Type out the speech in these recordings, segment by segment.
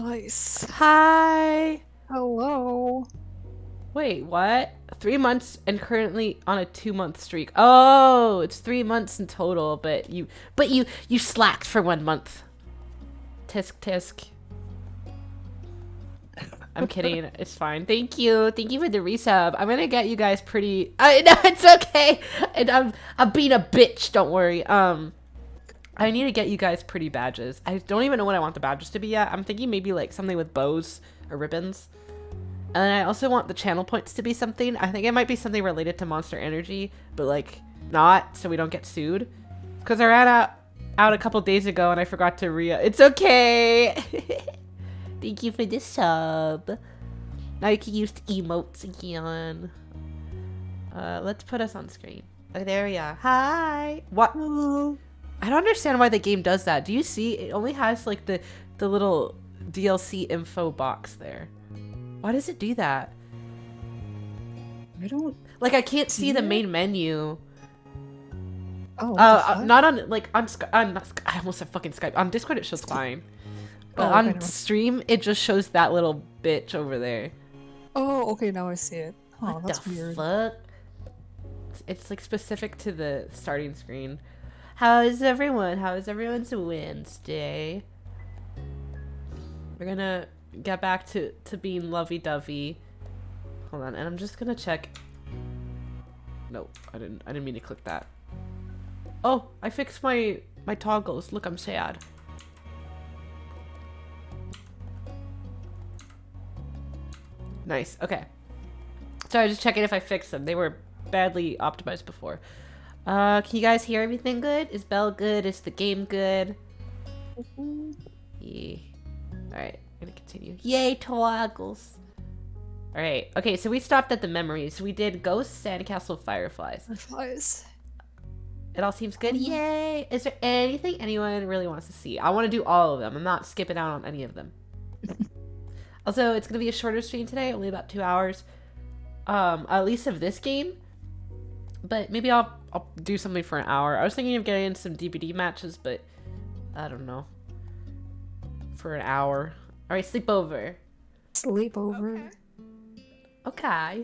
Nice. Hi. Hello. Wait, what? 3 months and currently on a 2 month streak. Oh, it's 3 months in total, but you slacked for 1 month. Tisk tisk. I'm kidding. It's fine. Thank you. Thank you for the resub. I'm gonna get you guys pretty. No, it's okay. And I'm being a bitch. Don't worry. I need to get you guys pretty badges. I don't even know what I want the badges to be yet. I'm thinking maybe like something with bows or ribbons. And I also want the channel points to be something. I think it might be something related to Monster Energy, but like not, so we don't get sued. Because I ran out a couple days ago and I forgot to It's okay. Thank you for the sub. Now you can use emotes again. Let's put us on screen. Oh, there we are. Hi. What? Hello. I don't understand why the game does that. Do you see? It only has like the little DLC info box there. Why does it do that? I don't. Like I can't see the main menu. Oh. Not on like on I almost said fucking Skype. On Discord it shows fine, but on stream it just shows that little bitch over there. Oh, okay. Now I see it. Oh, What that's the weird. fuck? It's like specific to the starting screen. How is everyone? How is everyone's Wednesday? We're gonna get back to being lovey-dovey. Hold on, and I'm just gonna check. No, I didn't mean to click that. Oh, I fixed my toggles. Look, I'm sad. Nice. Okay. So I was just checking if I fixed them. They were badly optimized before. Can you guys hear everything good? Is Belle good? Is the game good? Yeah. Alright, I'm gonna continue. Yay, toggles! Alright, okay, so we stopped at the memories. We did Ghosts, Sandcastle, Fireflies. Fireflies. It all seems good. Yay! Is there anything anyone really wants to see? I want to do all of them. I'm not skipping out on any of them. Also, it's gonna be a shorter stream today, only about 2 hours. At least of this game. But maybe I'll do something for an hour. I was thinking of getting some DBD matches, but I don't know. For an hour. Alright, sleepover. Sleepover. Okay.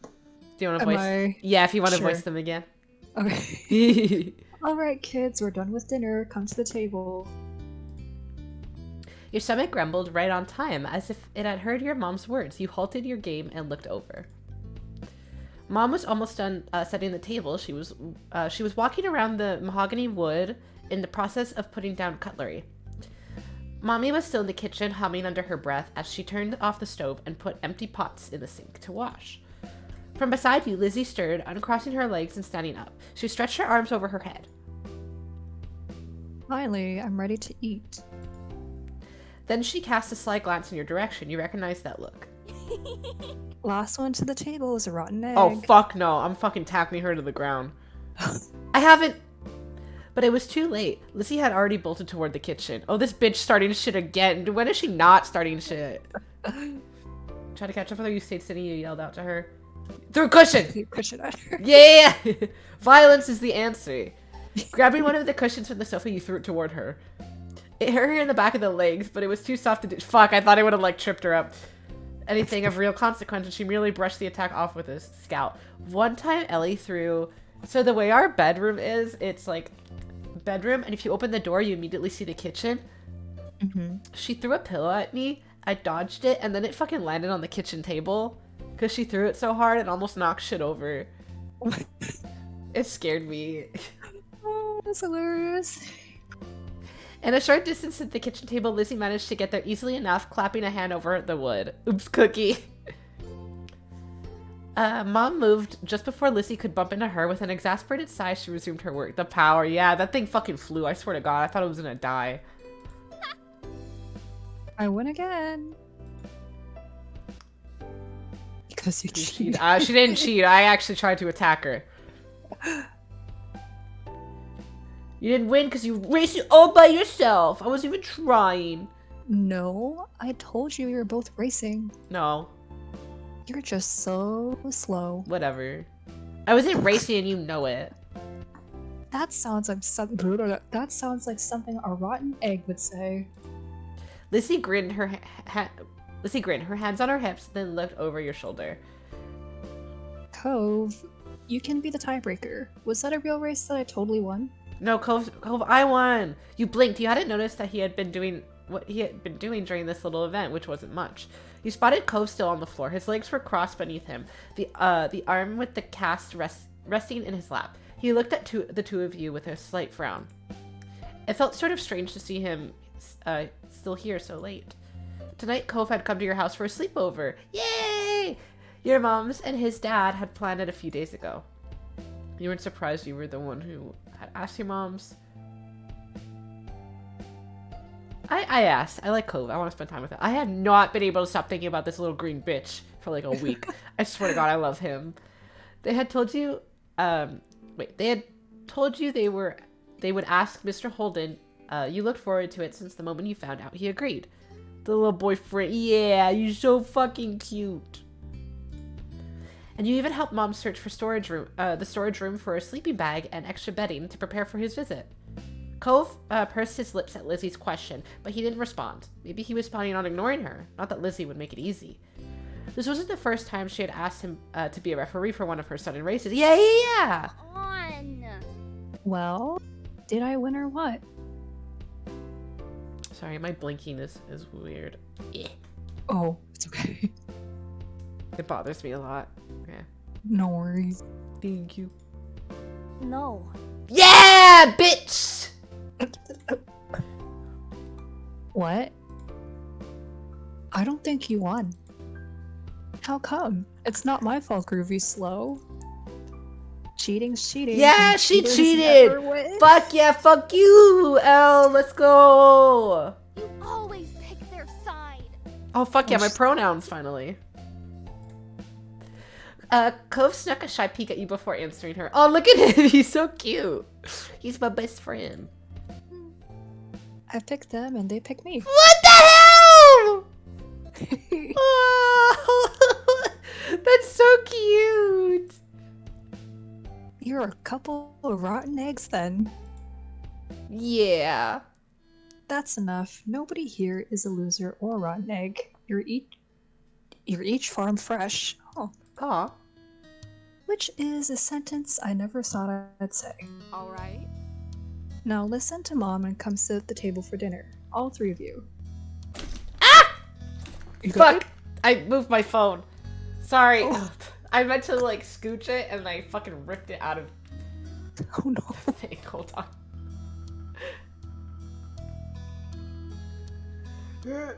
Do you want to Am voice? I... Yeah, if you want to Sure. voice them again. Okay. All right, kids, we're done with dinner. Come to the table. Your stomach grumbled right on time, as if it had heard your mom's words. You halted your game and looked over. Mom was almost done setting the table. She was walking around the mahogany wood in the process of putting down cutlery. Mommy was still in the kitchen, humming under her breath as she turned off the stove and put empty pots in the sink to wash. From beside you, Lizzie stirred, uncrossing her legs and standing up. She stretched her arms over her head. Finally, I'm ready to eat. Then she cast a sly glance in your direction. You recognized that look. Last one to the table is a rotten egg. Oh, fuck no. I'm fucking tackling her to the ground. I haven't... But it was too late. Lizzie had already bolted toward the kitchen. Oh, this bitch starting shit again. When is she not starting shit? Try to catch up with her. You stayed sitting. You yelled out to her. Through a cushion! Cushion at her. Yeah! Violence is the answer. Grabbing one of the cushions from the sofa, you threw it toward her. It hurt her in the back of the legs, but it was too soft to do. Fuck, I thought I would have, like, tripped her up. Anything of real consequence, and she merely brushed the attack off with a scout. One time, Ellie threw... So the way our bedroom is, it's, like, bedroom, and if you open the door, you immediately see the kitchen. Mm-hmm. She threw a pillow at me. I dodged it, and then it fucking landed on the kitchen table. Because she threw it so hard, it almost knocked shit over. It scared me. Oh, that's hilarious. In a short distance at the kitchen table, Lizzie managed to get there easily enough, clapping a hand over the wood. Oops, cookie. Mom moved just before Lizzie could bump into her. With an exasperated sigh, she resumed her work. The power. Yeah, that thing fucking flew. I swear to God, I thought it was gonna die. I win again. Because you cheated. She didn't cheat. I actually tried to attack her. You didn't win because you raced it all by yourself. I wasn't even trying. No, I told you were both racing. No. You're just so slow. Whatever. I wasn't racing and you know it. That sounds like something. That sounds like something a rotten egg would say. Lizzie grinned her her hands on her hips, then looked over your shoulder. Cove, you can be the tiebreaker. Was that a real race that I totally won? No, Cove, I won. You blinked. You hadn't noticed that he had been doing what he had been doing during this little event, which wasn't much. You spotted Cove still on the floor. His legs were crossed beneath him, the arm with the cast resting in his lap. He looked at the two of you with a slight frown. It felt sort of strange to see him still here so late. Tonight, Cove had come to your house for a sleepover. Yay! Your mom's and his dad had planned it a few days ago. You weren't surprised you were the one who had asked your moms. I asked. I like Cove. I want to spend time with him. I have not been able to stop thinking about this little green bitch for like a week. I swear to God, I love him. They had told you, they had told you they would ask Mr. Holden. You looked forward to it since the moment you found out he agreed. The little boyfriend. Yeah, you're so fucking cute. And you even helped Mom search for the storage room for a sleeping bag and extra bedding to prepare for his visit. Cove pursed his lips at Lizzie's question, but he didn't respond. Maybe he was planning on ignoring her. Not that Lizzie would make it easy. This wasn't the first time she had asked him to be a referee for one of her sudden races. Yeah! On. Well, did I win or what? Sorry, my blinking is weird. Yeah. Oh, it's okay. It bothers me a lot. Okay. No worries. Thank you. No. Yeah, bitch! What? I don't think you won. How come? It's not my fault Groovy's slow. Cheating's cheating. Yeah, she cheated! Fuck yeah, fuck you! Elle, let's go! You always pick their side. Oh, fuck yeah, my pronouns finally. Cove snuck a shy peek at you before answering her. Oh, look at him! He's so cute! He's my best friend. I picked them and they picked me. What the hell?! Oh, that's so cute! You're a couple of rotten eggs then. Yeah. That's enough. Nobody here is a loser or a rotten egg. You're each farm fresh. Oh. Aw. Which is a sentence I never thought I'd say. Alright. Now listen to Mom and come sit at the table for dinner. All three of you. Ah! You Fuck! good? I moved my phone. Sorry. Oh. I meant to like scooch it and I fucking ripped it out of Oh no. the thing. Hold on. Okay,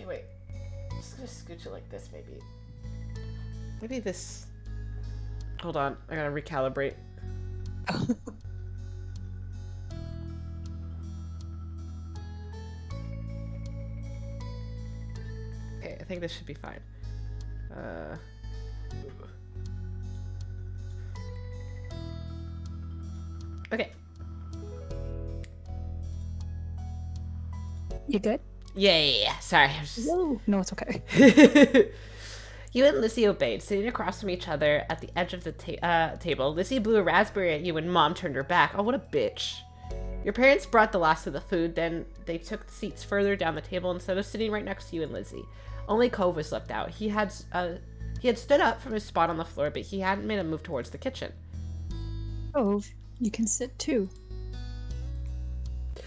wait. I'm just gonna scooch it like this, maybe. Maybe this. Hold on. I gotta recalibrate. Okay, I think this should be fine. Okay. You good? Yeah. Sorry. I was just... Whoa. No, it's okay. You and Lizzie obeyed, sitting across from each other at the edge of the table. Lizzie blew a raspberry at you and Mom turned her back. Oh, what a bitch. Your parents brought the last of the food, then they took seats further down the table instead of sitting right next to you and Lizzie. Only Cove was left out. He had stood up from his spot on the floor, but he hadn't made a move towards the kitchen. Cove, you can sit too.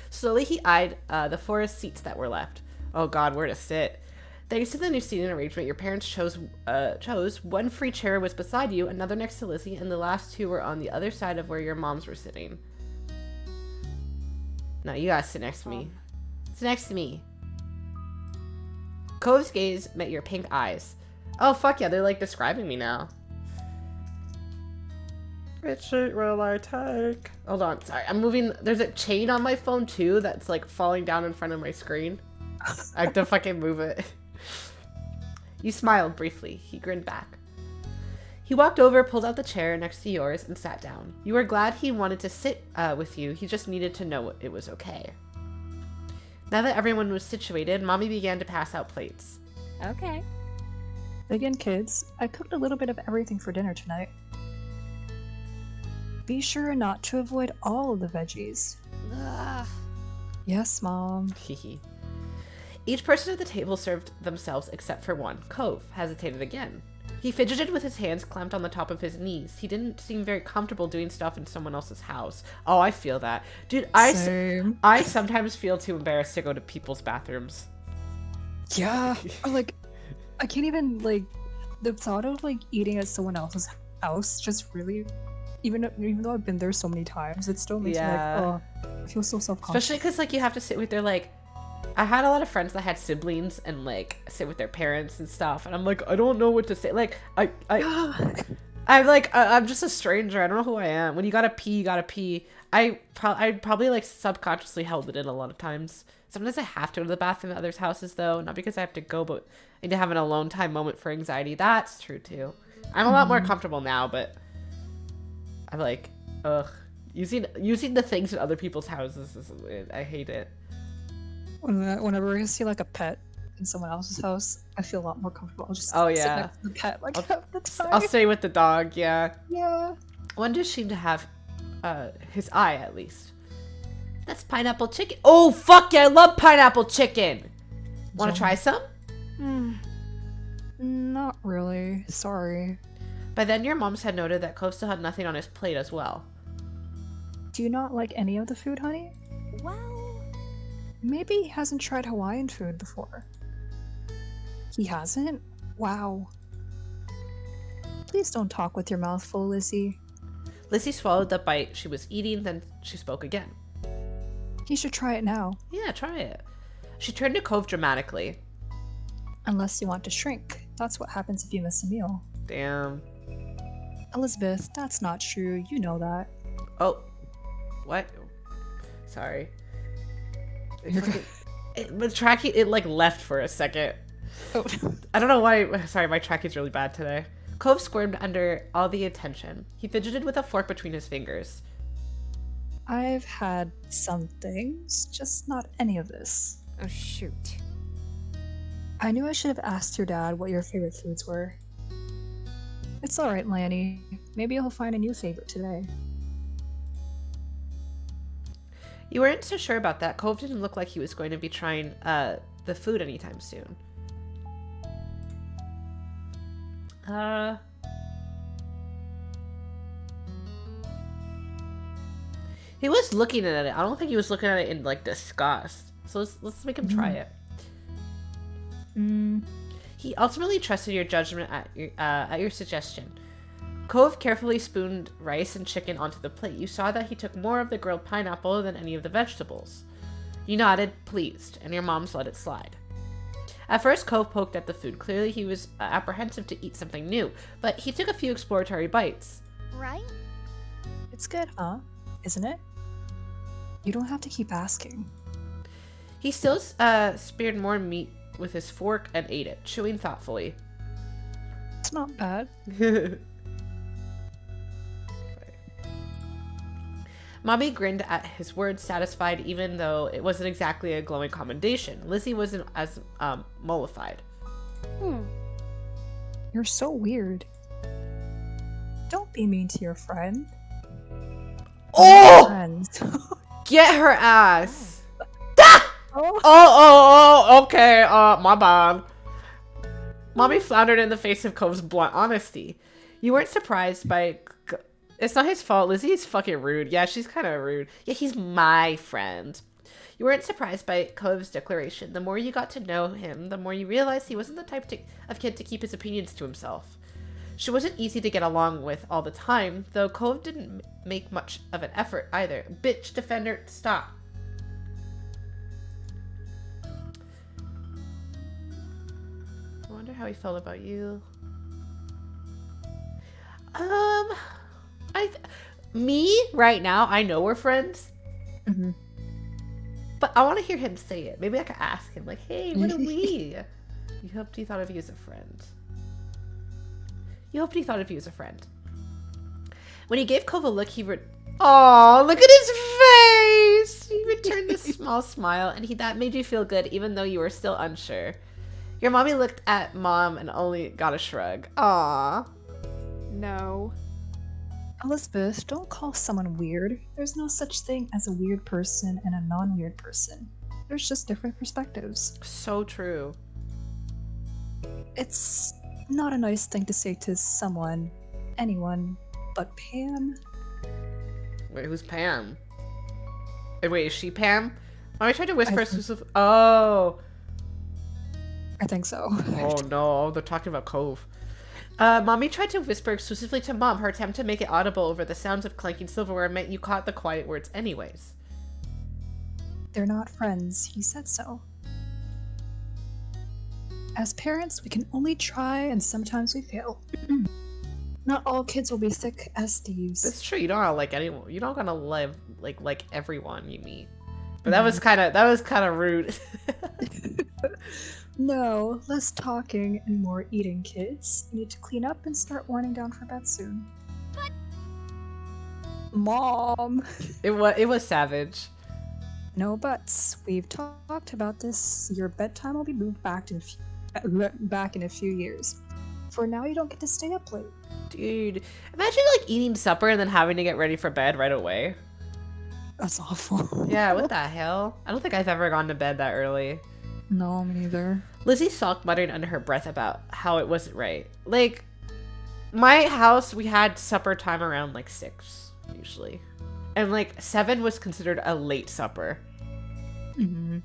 Slowly he eyed the 4 seats that were left. Oh god, where to sit? Thanks to the new seating arrangement, your parents chose one free chair was beside you, another next to Lizzie, and the last 2 were on the other side of where your moms were sitting. No, you gotta sit next to me. Sit next to me. Cove's gaze met your pink eyes. Oh fuck yeah, they're like describing me now. Which shit will I take? Hold on, sorry, I'm moving. There's a chain on my phone too that's like falling down in front of my screen. I have to fucking move it. You smiled briefly. He grinned back. He walked over, pulled out the chair next to yours, and sat down. You were glad he wanted to sit with you. He just needed to know it was okay. Now that everyone was situated, Mommy began to pass out plates. Okay. Again, kids, I cooked a little bit of everything for dinner tonight. Be sure not to avoid all of the veggies. Ugh. Yes, Mom. Hehe. Each person at the table served themselves except for one. Cove hesitated again. He fidgeted with his hands clamped on the top of his knees. He didn't seem very comfortable doing stuff in someone else's house. Oh, I feel that. Dude, Same. I sometimes feel too embarrassed to go to people's bathrooms. Yeah. Or like, I can't even like the thought of like eating at someone else's house just really, even though I've been there so many times, it still makes me like, oh, I feel so self-conscious. Especially because like you have to sit with their like. I had a lot of friends that had siblings and like sit with their parents and stuff, and I'm like, I don't know what to say. Like I'm just a stranger. I don't know who I am. When you gotta pee, you gotta pee. I probably like subconsciously held it in a lot of times. Sometimes I have to go to the bathroom at others' houses though, not because I have to go, but I need to have an alone time moment for anxiety. That's true too. I'm a lot more comfortable now, but I'm like, ugh, using the things in other people's houses I hate it. Whenever I see like a pet in someone else's house, I feel a lot more comfortable. I'll just Oh, sit yeah. next to the pet like half the time. I'll stay with the dog, yeah. Yeah. One dish seemed to have his eye, at least. That's pineapple chicken. Oh, fuck yeah, I love pineapple chicken. Want to try some? Not really. Sorry. By then, your moms had noted that Cove still had nothing on his plate as well. Do you not like any of the food, honey? Well, Maybe he hasn't tried Hawaiian food before. He hasn't? Wow. Please don't talk with your mouth full, Lizzie. Lizzie swallowed the bite she was eating, then she spoke again. He should try it now. Yeah, try it. She turned to Cove dramatically. Unless you want to shrink. That's what happens if you miss a meal. Damn. Elizabeth, that's not true. You know that. Oh. What? Sorry. The tracking, it like left for a second. Oh. I don't know why. Sorry, my tracking's really bad today. Cove squirmed under all the attention. He fidgeted with a fork between his fingers. I've had some things, just not any of this. oh shoot. I knew I should have asked your dad what your favorite foods were. It's alright, Lanny. Maybe he'll find a new favorite today. You weren't so sure about that. Cove didn't look like he was going to be trying the food anytime soon. He was looking at it. I don't think he was looking at it in like disgust. So let's make him try it. He ultimately trusted your judgment at your suggestion. Cove carefully spooned rice and chicken onto the plate. You saw that he took more of the grilled pineapple than any of the vegetables. You nodded, pleased, and your moms let it slide. At first, Cove poked at the food. Clearly, he was apprehensive to eat something new, but he took a few exploratory bites. Right? It's good, huh? Isn't it? You don't have to keep asking. He still speared more meat with his fork and ate it, chewing thoughtfully. It's not bad. Mommy grinned at his words, satisfied even though it wasn't exactly a glowing commendation. Lizzie wasn't as mollified. You're so weird. Don't be mean to your friend. Oh! Friends. Get her ass! Oh. Oh, okay, my bad. Mommy floundered in the face of Cove's blunt honesty. You weren't surprised by... It's not his fault. Lizzie is fucking rude. Yeah, she's kind of rude. Yeah, he's my friend. You weren't surprised by Cove's declaration. The more you got to know him, the more you realized he wasn't the type of kid to keep his opinions to himself. She wasn't easy to get along with all the time, though Cove didn't make much of an effort either. Bitch, defender, stop. I wonder how he felt about you. Me right now, I know we're friends, but I want to hear him say it. Maybe I could ask him, like, "Hey, what are we?" You hoped he thought of you as a friend. You hoped he thought of you as a friend. When he gave Cove a look, oh, look at his face! He returned this small smile, and that made you feel good, even though you were still unsure. Your mommy looked at Mom and only got a shrug. Aww. No. Elizabeth, don't call someone weird. There's no such thing as a weird person and a non-weird person. There's just different perspectives. So true. It's not a nice thing to say to someone, anyone, but Pam. Wait, who's Pam? Wait, is she Pam? Oh, I tried to whisper. Oh. I think so. Oh no, they're talking about Cove. Mommy tried to whisper exclusively to Mom. Her attempt to make it audible over the sounds of clanking silverware meant you caught the quiet words anyways. They're not friends. He said so. As parents, we can only try and sometimes we fail. Not all kids will be thick as thieves. That's true. You don't gotta like anyone. You don't gotta live like everyone you meet. But that was kind of rude. No, less talking and more eating, kids. You need to clean up and start winding down for bed soon. But... Mom! It was savage. No buts. We've talked about this. Your bedtime will be moved back in a few years. For now, you don't get to stay up late. Dude, imagine like eating supper and then having to get ready for bed right away. That's awful. Yeah, what the hell? I don't think I've ever gone to bed that early. No, me neither. Lizzie sulked, muttering under her breath about how it wasn't right. Like, my house, we had supper time around like 6, usually. And like 7 was considered a late supper. Mm-hmm.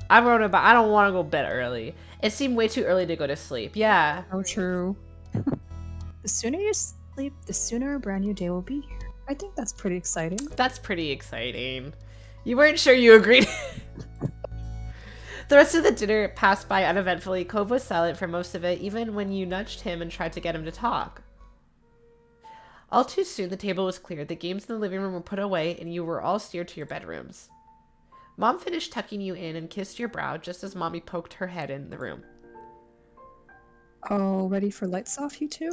I'm wrote about, I don't want to go to bed early. It seemed way too early to go to sleep. Yeah. Oh, true. The sooner you sleep, the sooner a brand new day will be here. I think that's pretty exciting. That's pretty exciting. You weren't sure you agreed. The rest of the dinner passed by uneventfully. Cove was silent for most of it, even when you nudged him and tried to get him to talk. All too soon, the table was cleared. The games in the living room were put away, and you were all steered to your bedrooms. Mom finished tucking you in and kissed your brow just as Mommy poked her head in the room. Oh, ready for lights off, you two?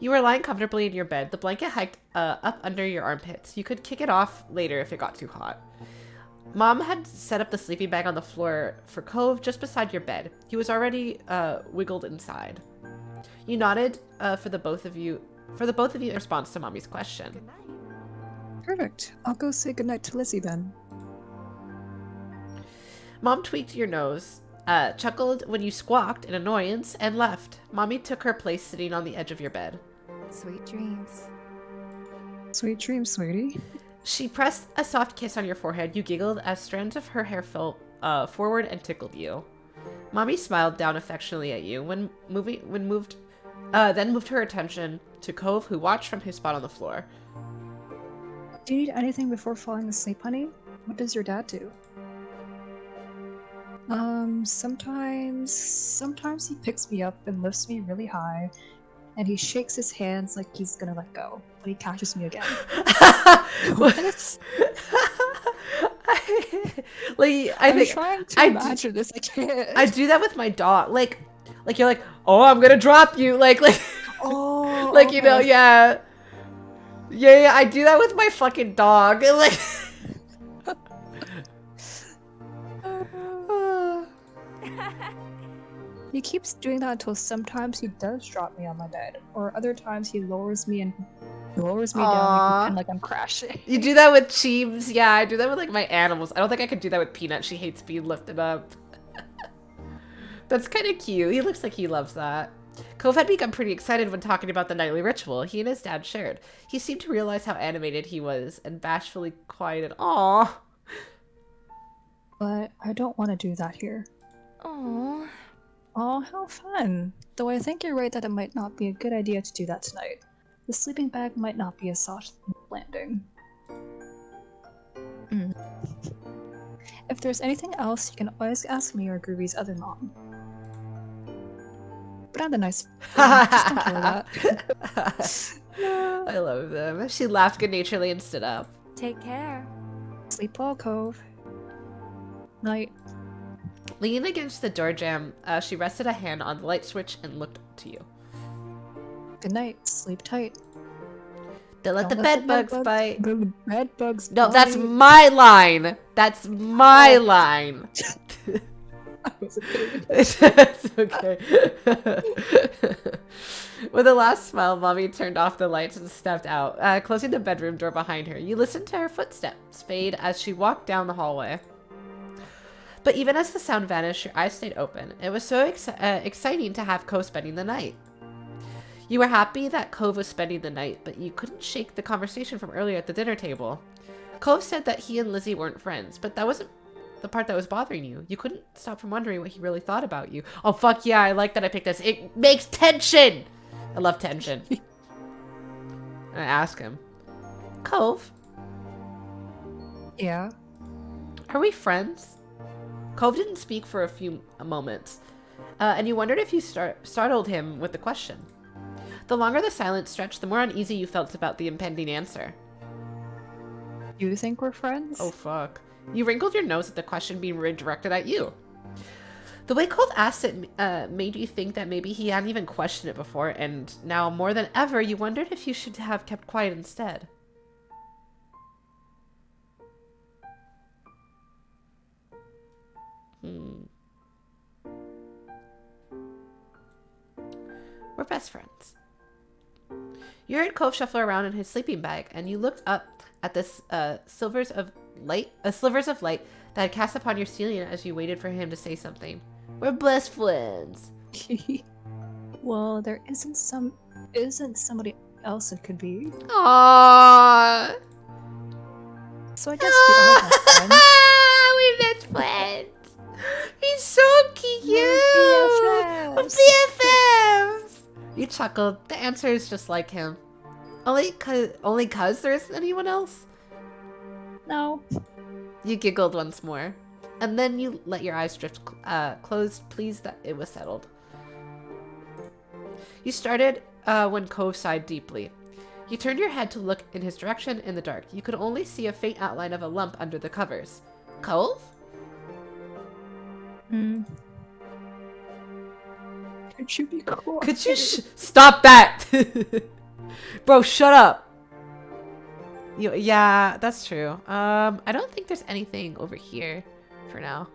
You were lying comfortably in your bed. The blanket hiked up under your armpits. You could kick it off later if it got too hot. Mom had set up the sleeping bag on the floor for Cove just beside your bed. He was already wiggled inside. You nodded for the both of you in response to Mommy's question. Good night. Perfect. I'll go say goodnight to Lizzie then. Mom tweaked your nose, chuckled when you squawked in annoyance, and left. Mommy took her place sitting on the edge of your bed. Sweet dreams. Sweet dreams, sweetie. She pressed a soft kiss on your forehead. You giggled as strands of her hair fell forward and tickled you. Mommy smiled down affectionately at you then moved her attention to Cove, who watched from his spot on the floor. Do you need anything before falling asleep, honey? What does your dad do? Sometimes he picks me up and lifts me really high, and he shakes his hands like he's gonna let go, but he catches me again. What? I'm trying to imagine this. I can't. I do that with my dog. Like you're like, oh, I'm gonna drop you. Like, oh, like, okay. you know, yeah. Yeah, I do that with my fucking dog. Like, He keeps doing that until sometimes he does drop me on my bed, or other times he lowers me down and like I'm crashing. You do that with Cheems. Yeah, I do that with like my animals. I don't think I could do that with Peanut. She hates being lifted up. That's kind of cute. He looks like he loves that. Cove had become pretty excited when talking about the nightly ritual he and his dad shared. He seemed to realize how animated he was and bashfully quieted. Aww. But I don't want to do that here. Aww. Oh, how fun. Though I think you're right that it might not be a good idea to do that tonight. The sleeping bag might not be a soft landing. If there's anything else, you can always ask me or Groovy's other mom. But I'm the nice friend. Just don't care that. I love them. She laughed good-naturedly and stood up. Take care. Sleep well, Cove. Night. Leaning against the door jamb, she rested a hand on the light switch and looked to you. Good night. Sleep tight. Don't let the bed bugs bite. Bed bugs No, bite. that's my line. That's my line. I wasn't kidding. It's okay. With a last smile, Mommy turned off the lights and stepped out, closing the bedroom door behind her. You listened to her footsteps fade as she walked down the hallway. But even as the sound vanished, your eyes stayed open. It was so exciting to have Cove spending the night. You were happy that Cove was spending the night, but you couldn't shake the conversation from earlier at the dinner table. Cove said that he and Lizzie weren't friends, but that wasn't the part that was bothering you. You couldn't stop from wondering what he really thought about you. Oh, fuck yeah, I like that I picked this. It makes tension! I love tension. And I ask him, Cove, Yeah. are we friends? Cove didn't speak for a few moments, and you wondered if you startled him with the question. The longer the silence stretched, the more uneasy you felt about the impending answer. You think we're friends? Oh, fuck. You wrinkled your nose at the question being redirected at you. The way Cove asked it made you think that maybe he hadn't even questioned it before, and now more than ever, you wondered if you should have kept quiet instead. We're best friends. You heard Cove shuffle around in his sleeping bag, and you looked up at this slivers of light that had cast upon your ceiling as you waited for him to say something. We're best friends. Well, there isn't somebody else it could be. Aww. So I guess we are best friends. We're best friends. He's so cute. We're We're BFFs. BFFs. You chuckled. The answer is just like him. Only cause there isn't anyone else? No. You giggled once more. And then you let your eyes drift closed, pleased that it was settled. You started when Cove sighed deeply. You turned your head to look in his direction in the dark. You could only see a faint outline of a lump under the covers. Cove? Could you be cool? Could you stop that? Bro, shut up. Yeah, that's true. I don't think there's anything over here for now.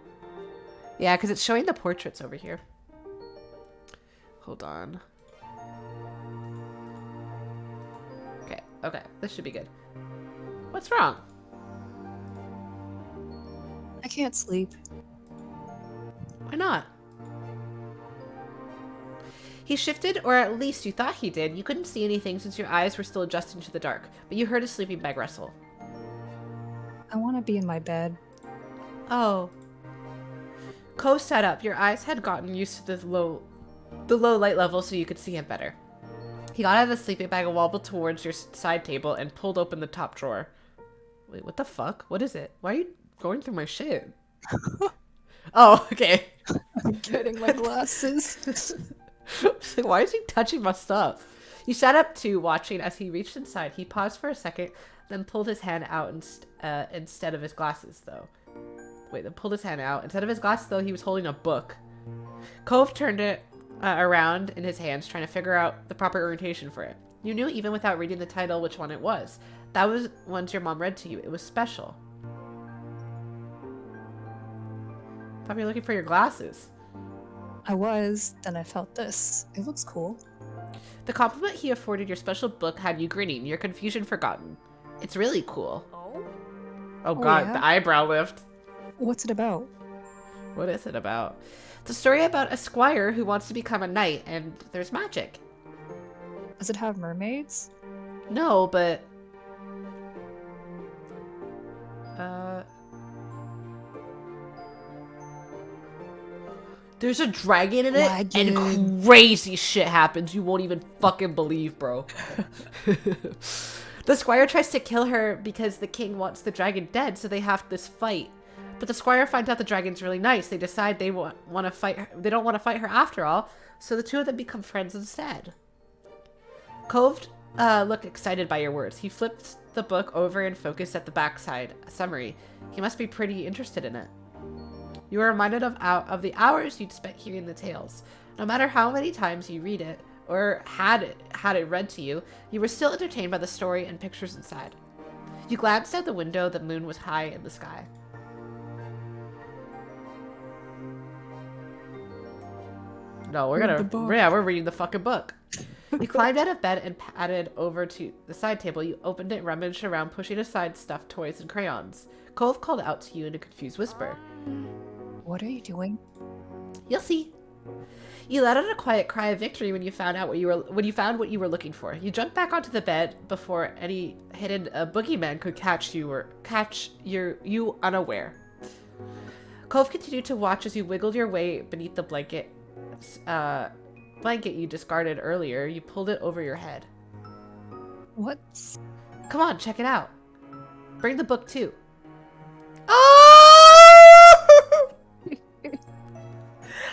Yeah, because it's showing the portraits over here. Hold on. Okay, this should be good. What's wrong? I can't sleep. Why not? He shifted, or at least you thought he did. You couldn't see anything since your eyes were still adjusting to the dark, but you heard a sleeping bag rustle. I want to be in my bed. Oh. Cove sat up. Your eyes had gotten used to the low light level so you could see him better. He got out of the sleeping bag and wobbled towards your side table and pulled open the top drawer. Wait, what the fuck? What is it? Why are you going through my shit? Oh, okay. I'm getting my glasses. Why is he touching my stuff? You sat up too, watching as he reached inside. He paused for a second, then pulled his hand out instead of his glasses, though. Wait, then pulled his hand out. Instead of his glasses, though, he was holding a book. Cove turned it around in his hands, trying to figure out the proper orientation for it. You knew even without reading the title which one it was. That was ones your mom read to you. It was special. Thought you were looking for your glasses. I was, then I felt this. It looks cool. The compliment he afforded your special book had you grinning, your confusion forgotten. It's really cool. Oh god, yeah? the eyebrow lift. What's it about? What is it about? It's a story about a squire who wants to become a knight, and there's magic. Does it have mermaids? No, but... There's a dragon in it, and crazy shit happens you won't even fucking believe, bro. The squire tries to kill her because the king wants the dragon dead, so they have this fight. But the squire finds out the dragon's really nice. They decide they want to fight her. They don't want to fight her after all, so the two of them become friends instead. Cove looked excited by your words. He flipped the book over and focused at the backside summary. He must be pretty interested in it. You were reminded of the hours you'd spent hearing the tales. No matter how many times you read it, or had it read to you, you were still entertained by the story and pictures inside. You glanced out the window. The moon was high in the sky. No, Read the book. we're reading the fucking book. You climbed out of bed and padded over to the side table. You opened it and rummaged around, pushing aside stuffed toys and crayons. Cove called out to you in a confused whisper. What are you doing? You'll see. You let out a quiet cry of victory when you found what you were looking for. You jumped back onto the bed before any hidden boogeyman could catch you unaware. Cove continued to watch as you wiggled your way beneath the blanket you discarded earlier. You pulled it over your head. What? Come on, check it out. Bring the book too. Oh!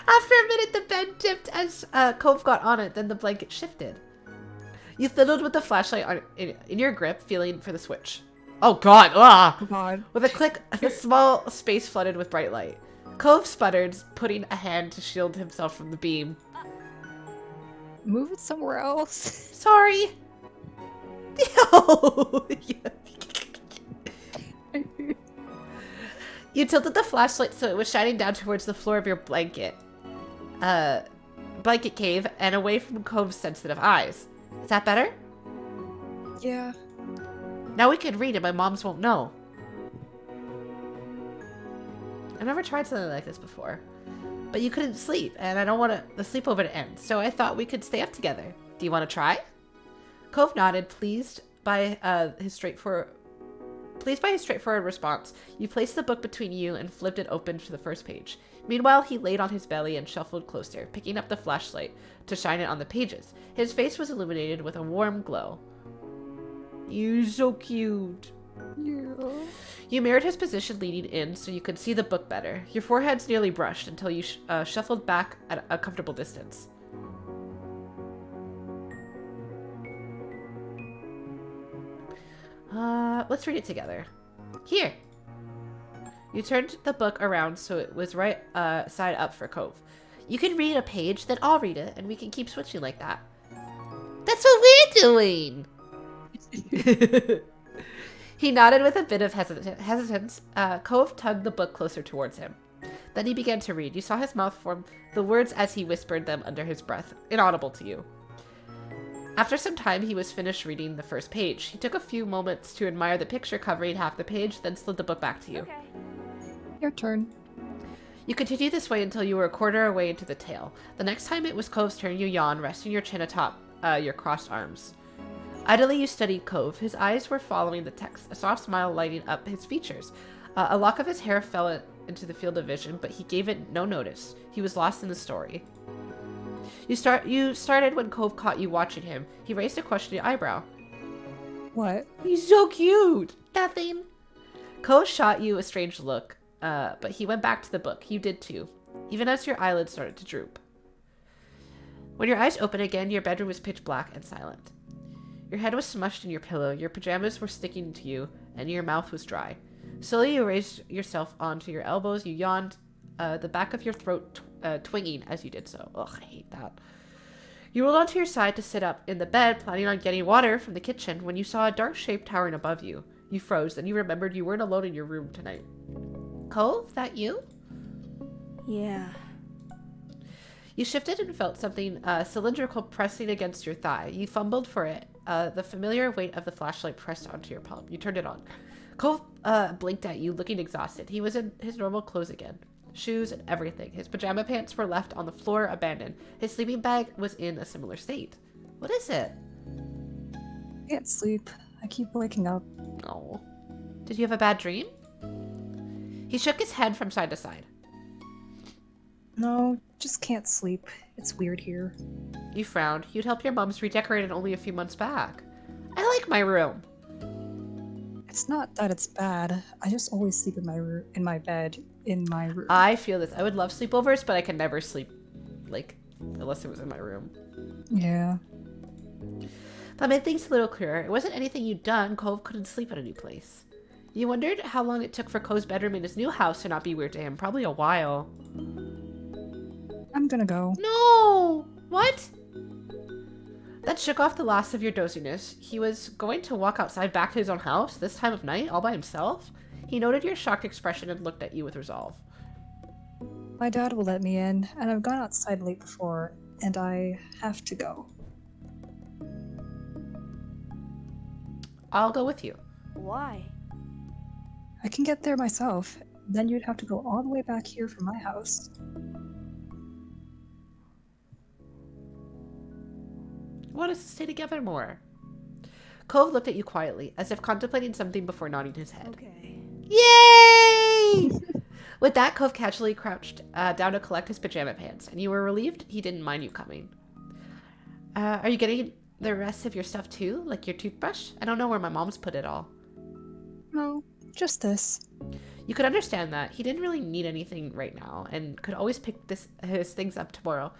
After a minute, the bed tipped as Cove got on it. Then the blanket shifted. You fiddled with the flashlight in your grip, feeling for the switch. Oh God! Ah! Oh God. With a click, the small space flooded with bright light. Cove sputtered, putting a hand to shield himself from the beam. Move it somewhere else. Sorry. You tilted the flashlight so it was shining down towards the floor of your blanket cave and away from Cove's sensitive eyes. Is that better? Yeah. Now we can read and my moms won't know. I've never tried something like this before. But you couldn't sleep, and I don't want the sleepover to end, so I thought we could stay up together. Do you want to try? Cove nodded, pleased by his straightforward response. You placed the book between you and flipped it open to the first page. Meanwhile, he laid on his belly and shuffled closer, picking up the flashlight to shine it on the pages. His face was illuminated with a warm glow. You're so cute. Yeah. You mirrored his position leaning in so you could see the book better. Your foreheads nearly brushed until you shuffled back at a comfortable distance. Let's read it together. Here. You turned the book around so it was right side up for Cove. You can read a page, then I'll read it, and we can keep switching like that. That's what we're doing! He nodded with a bit of hesitance. Cove tugged the book closer towards him. Then he began to read. You saw his mouth form the words as he whispered them under his breath, inaudible to you. After some time, he was finished reading the first page. He took a few moments to admire the picture covering half the page, then slid the book back to you. Okay. Your turn. You continued this way until you were a quarter away into the tale. The next time it was Cove's turn, you yawned, resting your chin atop your crossed arms. Idly, you studied Cove. His eyes were following the text, a soft smile lighting up his features. A lock of his hair fell into the field of vision, but he gave it no notice. He was lost in the story. You started when Cove caught you watching him. He raised a questioning eyebrow. What? He's so cute. Nothing. Cove shot you a strange look, but he went back to the book. You did too, even as your eyelids started to droop. When your eyes opened again, your bedroom was pitch black and silent. Your head was smushed in your pillow, your pajamas were sticking to you, and your mouth was dry. Slowly you raised yourself onto your elbows, you yawned, the back of your throat twinging as you did so. Ugh, I hate that. You rolled onto your side to sit up in the bed, planning on getting water from the kitchen, when you saw a dark shape towering above you. You froze, then you remembered you weren't alone in your room tonight. Cove, that you? Yeah. You shifted and felt something cylindrical pressing against your thigh. You fumbled for it. The familiar weight of the flashlight pressed onto your palm. You turned it on. Cove blinked at you, looking exhausted. He was in his normal clothes again. Shoes and everything. His pajama pants were left on the floor, abandoned. His sleeping bag was in a similar state. What is it? I can't sleep. I keep waking up. Oh. Did you have a bad dream? He shook his head from side to side. No, just can't sleep. It's weird here. You frowned. You'd helped your moms redecorate it only a few months back. I like my room. It's not that it's bad. I just always sleep in my room, in my bed, in my room. I feel this. I would love sleepovers, but I could never sleep, like, unless it was in my room. Yeah. That made things a little clearer. It wasn't anything you'd done. Cove couldn't sleep at a new place. You wondered how long it took for Cove's bedroom in his new house to not be weird to him. Probably a while. I'm gonna go. No! What? That shook off the last of your doziness. He was going to walk outside back to his own house, this time of night, all by himself? He noted your shocked expression and looked at you with resolve. My dad will let me in, and I've gone outside late before, and I have to go. I'll go with you. Why? I can get there myself. Then you'd have to go all the way back here from my house. Want us to stay together more? Cove looked at you quietly, as if contemplating something before nodding his head. Okay. Yay! With that, Cove casually crouched down to collect his pajama pants, and you were relieved he didn't mind you coming. Are you getting the rest of your stuff too? Like your toothbrush? I don't know where my mom's put it all. No, just this. You could understand that. He didn't really need anything right now, and could always pick his things up tomorrow.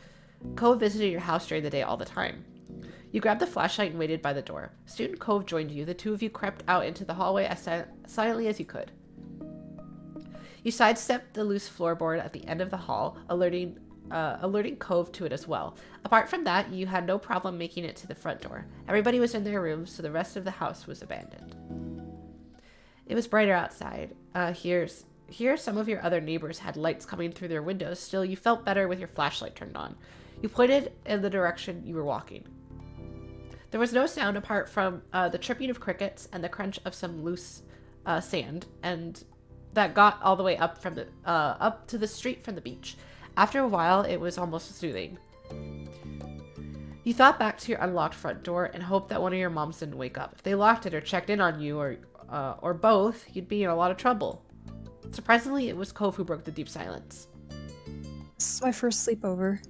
Cove visited your house during the day all the time. You grabbed the flashlight and waited by the door. Soon Cove joined you. The two of you crept out into the hallway as silently as you could. You sidestepped the loose floorboard at the end of the hall, alerting Cove to it as well. Apart from that, you had no problem making it to the front door. Everybody was in their rooms, so the rest of the house was abandoned. It was brighter outside. Here some of your other neighbors had lights coming through their windows. Still, you felt better with your flashlight turned on. You pointed in the direction you were walking. There was no sound apart from the chirping of crickets and the crunch of some loose sand, and that got all the way up from the up to the street from the beach. After a while, it was almost soothing. You thought back to your unlocked front door and hoped that one of your moms didn't wake up. If they locked it or checked in on you, or both, you'd be in a lot of trouble. Surprisingly, it was Cove who broke the deep silence. This is my first sleepover.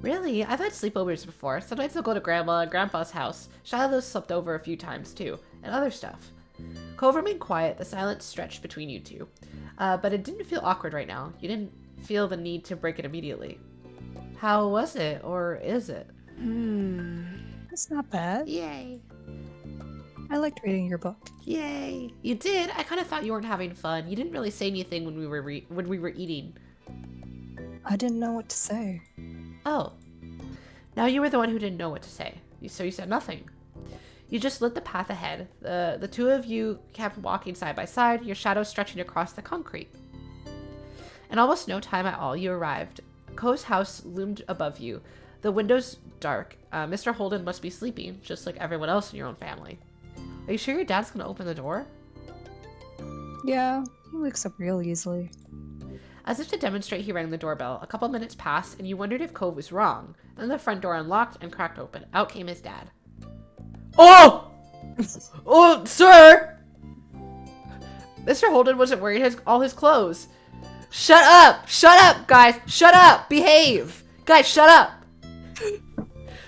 Really? I've had sleepovers before. Sometimes I'll go to Grandma and Grandpa's house. Shiloh's slept over a few times too, and other stuff. Cove remained quiet. The silence stretched between you two. But it didn't feel awkward right now. You didn't feel the need to break it immediately. How was it, or is it? It's not bad. Yay. I liked reading your book. Yay. You did? I kind of thought you weren't having fun. You didn't really say anything when we were eating. I didn't know what to say. Oh. Now you were the one who didn't know what to say. So you said nothing. You just lit the path ahead. The two of you kept walking side by side, your shadows stretching across the concrete. In almost no time at all, you arrived. Cove's house loomed above you. The windows dark. Mr. Holden must be sleeping, just like everyone else in your own family. Are you sure your dad's gonna open the door? Yeah, he wakes up real easily. As if to demonstrate, he rang the doorbell. A couple minutes passed, and you wondered if Cove was wrong. Then the front door unlocked and cracked open. Out came his dad. Oh! Oh, sir! Mr. Holden wasn't wearing all his clothes. Shut up! Shut up, guys! Shut up! Behave! Guys, shut up!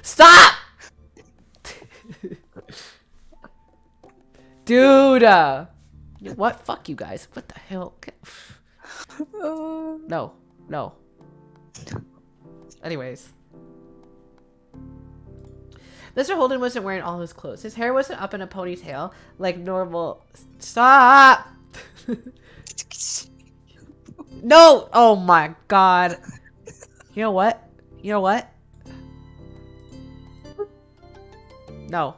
Stop! Dude! What? Fuck you guys. What the hell? No. No. Anyways. Mr. Holden wasn't wearing all his clothes. His hair wasn't up in a ponytail like normal. Stop! No! Oh my god. You know what? You know what? No.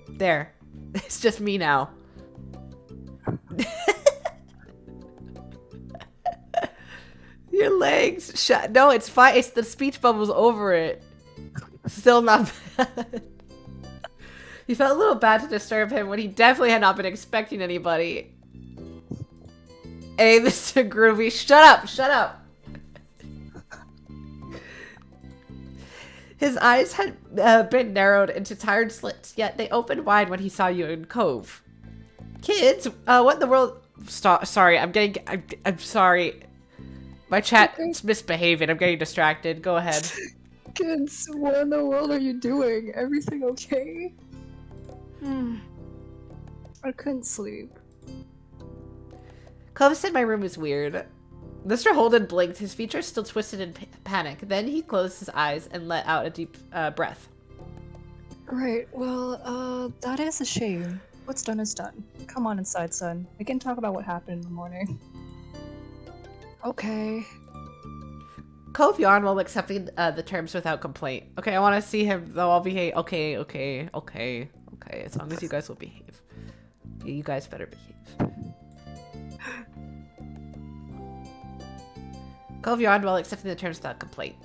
There. It's just me now. Your legs. Shut. No, it's fine. It's the speech bubbles over it. Still not bad. You felt a little bad to disturb him when he definitely had not been expecting anybody. Hey, Mr. Groovy, shut up! Shut up! His eyes had been narrowed into tired slits, yet they opened wide when he saw you in Cove. Kids, what in the world? Sorry, I'm sorry. My chat's misbehaving. I'm getting distracted. Go ahead. Kids, what in the world are you doing? Everything okay? I couldn't sleep. Cove said my room is weird. Mr. Holden blinked, his features still twisted in panic. Then he closed his eyes and let out a deep breath. Right, well, that is a shame. What's done is done. Come on inside, son. We can talk about what happened in the morning. Okay. Cove yawned while accepting the terms without complaint. Okay, I want to see him, though. I'll behave. Okay. As long as you guys will behave. You guys better behave. Cove yawned while accepting the terms without complaint.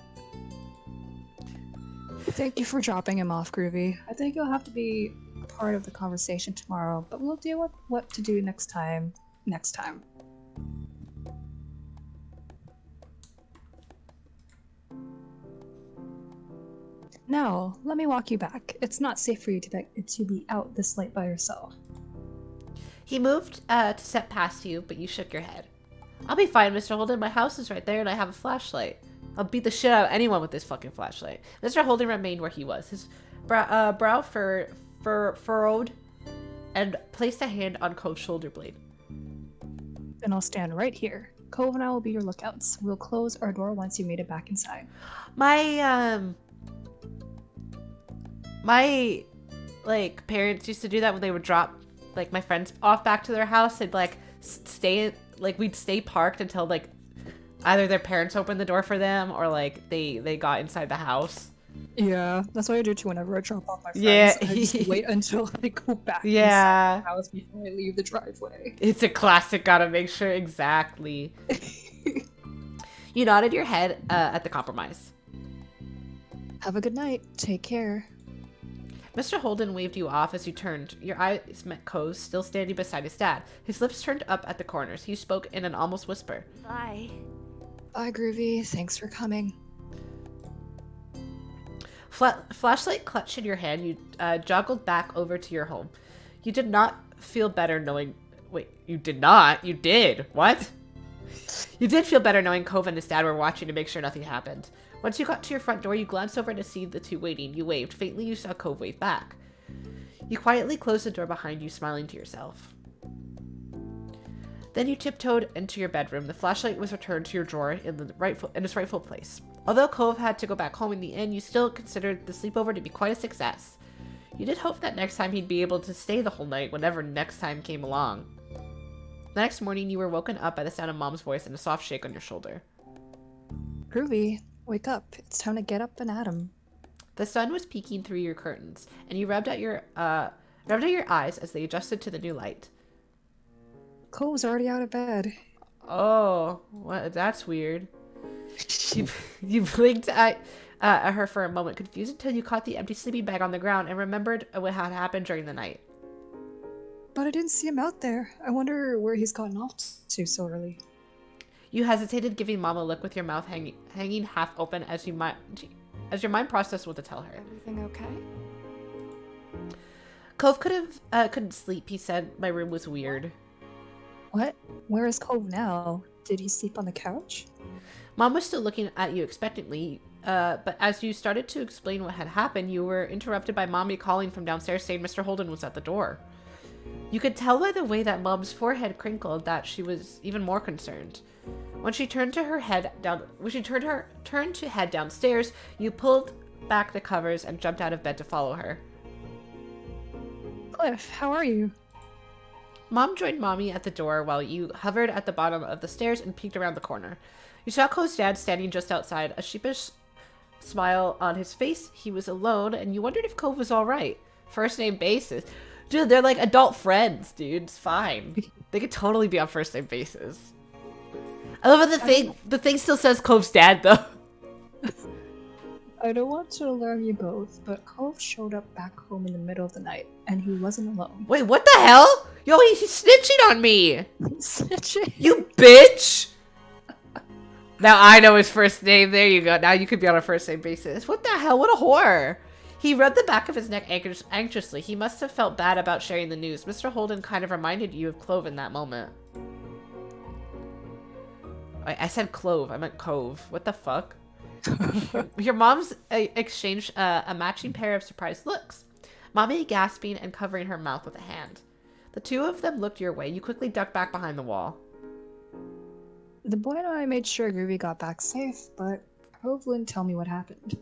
Thank you for dropping him off, Groovy. I think you'll have to be part of the conversation tomorrow, but we'll deal with what to do next time. Next time. Now, let me walk you back. It's not safe for you to be out this late by yourself. He moved to step past you, but you shook your head. I'll be fine, Mr. Holden. My house is right there, and I have a flashlight. I'll beat the shit out of anyone with this fucking flashlight. Mr. Holden remained where he was, his brow furrowed, and placed a hand on Cove's shoulder blade. Then I'll stand right here. Cove and I will be your lookouts. We'll close our door once you made it back inside. My like parents used to do that when they would drop like my friends off back to their house. They'd like we'd stay parked until like either their parents opened the door for them or like they got inside the house. Yeah, that's what I do too whenever I drop off my friends. Yeah. I just wait until I go back Yeah. inside the house before I leave the driveway. It's a classic, gotta make sure. Exactly. You nodded your head at the compromise. Have a good night. Take care. Mr. Holden waved you off as you turned. Your eyes met Cove's, still standing beside his dad. His lips turned up at the corners. He spoke in an almost whisper. Bye. Bye, Groovy. Thanks for coming. Flashlight clutched in your hand. You joggled back over to your home. You did not feel better knowing... Wait, you did not? You did? What? You did feel better knowing Cove and his dad were watching to make sure nothing happened. Once you got to your front door, you glanced over to see the two waiting. You waved. Faintly, you saw Cove wave back. You quietly closed the door behind you, smiling to yourself. Then you tiptoed into your bedroom. The flashlight was returned to your drawer in its rightful place. Although Cove had to go back home in the end, you still considered the sleepover to be quite a success. You did hope that next time he'd be able to stay the whole night whenever next time came along. The next morning, you were woken up by the sound of Mom's voice and a soft shake on your shoulder. Groovy, wake up. It's time to get up and at 'em. The sun was peeking through your curtains, and you rubbed out your eyes as they adjusted to the new light. Cove's already out of bed. Oh, what? That's weird. You blinked at her for a moment, confused until you caught the empty sleeping bag on the ground and remembered what had happened during the night. But I didn't see him out there. I wonder where he's gotten off to so early. You hesitated, giving Mom a look with your mouth hanging half open as your mind processed what to tell her. Everything okay? Cove couldn't sleep. He said my room was weird. What? Where is Cove now? Did he sleep on the couch? Mom was still looking at you expectantly, but as you started to explain what had happened, you were interrupted by Mommy calling from downstairs saying Mr. Holden was at the door. You could tell by the way that Mom's forehead crinkled that she was even more concerned. When she turned to head downstairs, you pulled back the covers and jumped out of bed to follow her. Cliff, how are you? Mom joined Mommy at the door while you hovered at the bottom of the stairs and peeked around the corner. You saw Cove's dad standing just outside, a sheepish smile on his face. He was alone, and you wondered if Cove was alright. First name basis. Dude, they're like adult friends, dude. It's fine. They could totally be on first name basis. I love how the thing still says Cove's dad, though. I don't want to alarm you both, but Cove showed up back home in the middle of the night, and he wasn't alone. Wait, what the hell? Yo, he's snitching on me! Snitching? You bitch! Now I know his first name. There you go. Now you could be on a first name basis. What the hell? What a whore! He rubbed the back of his neck anxiously. He must have felt bad about sharing the news. Mr. Holden kind of reminded you of Clove in that moment. I said Clove. I meant Cove. What the fuck? Your moms exchanged a matching pair of surprised looks. Mommy gasping and covering her mouth with a hand. The two of them looked your way. You quickly ducked back behind the wall. The boy and I made sure Groovy got back safe, but Cove wouldn't tell me what happened.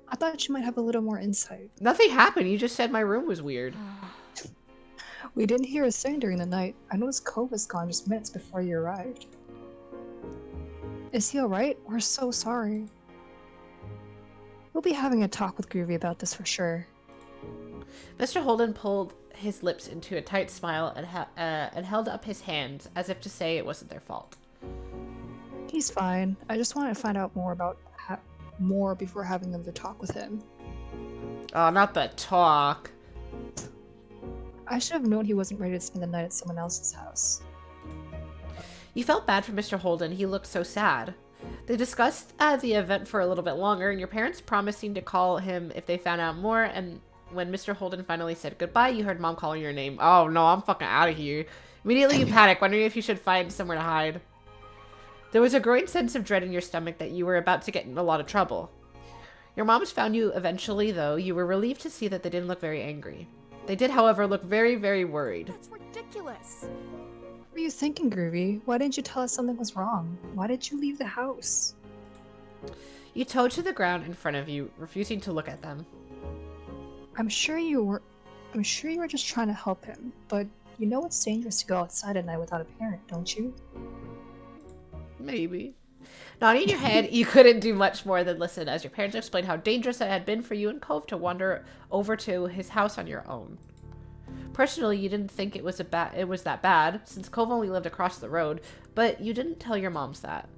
I thought you might have a little more insight. Nothing happened. You just said my room was weird. We didn't hear a thing during the night. I noticed Cove was gone just minutes before you arrived. Is he alright? We're so sorry. We'll be having a talk with Groovy about this for sure. Mr. Holden pulled his lips into a tight smile and held up his hands as if to say it wasn't their fault. He's fine. I just wanted to find out more about more before having another talk with him. Oh, not the talk. I should have known he wasn't ready to spend the night at someone else's house. You felt bad for Mr. Holden. He looked so sad. They discussed the event for a little bit longer, and your parents promising to call him if they found out more, and when Mr. Holden finally said goodbye, you heard Mom calling your name. Oh, no, I'm fucking out of here. Immediately you panic, wondering if you should find somewhere to hide. There was a growing sense of dread in your stomach that you were about to get in a lot of trouble. Your moms found you eventually, though. You were relieved to see that they didn't look very angry. They did, however, look very, very worried. That's ridiculous. What were you thinking, Groovy? Why didn't you tell us something was wrong? Why did you leave the house? You towed to the ground in front of you, refusing to look at them. I'm sure you were just trying to help him, but you know it's dangerous to go outside at night without a parent, don't you? Maybe. Nodding your head, you couldn't do much more than listen as your parents explained how dangerous it had been for you and Cove to wander over to his house on your own. Personally, you didn't think it was that bad, since Cove only lived across the road, but you didn't tell your moms that.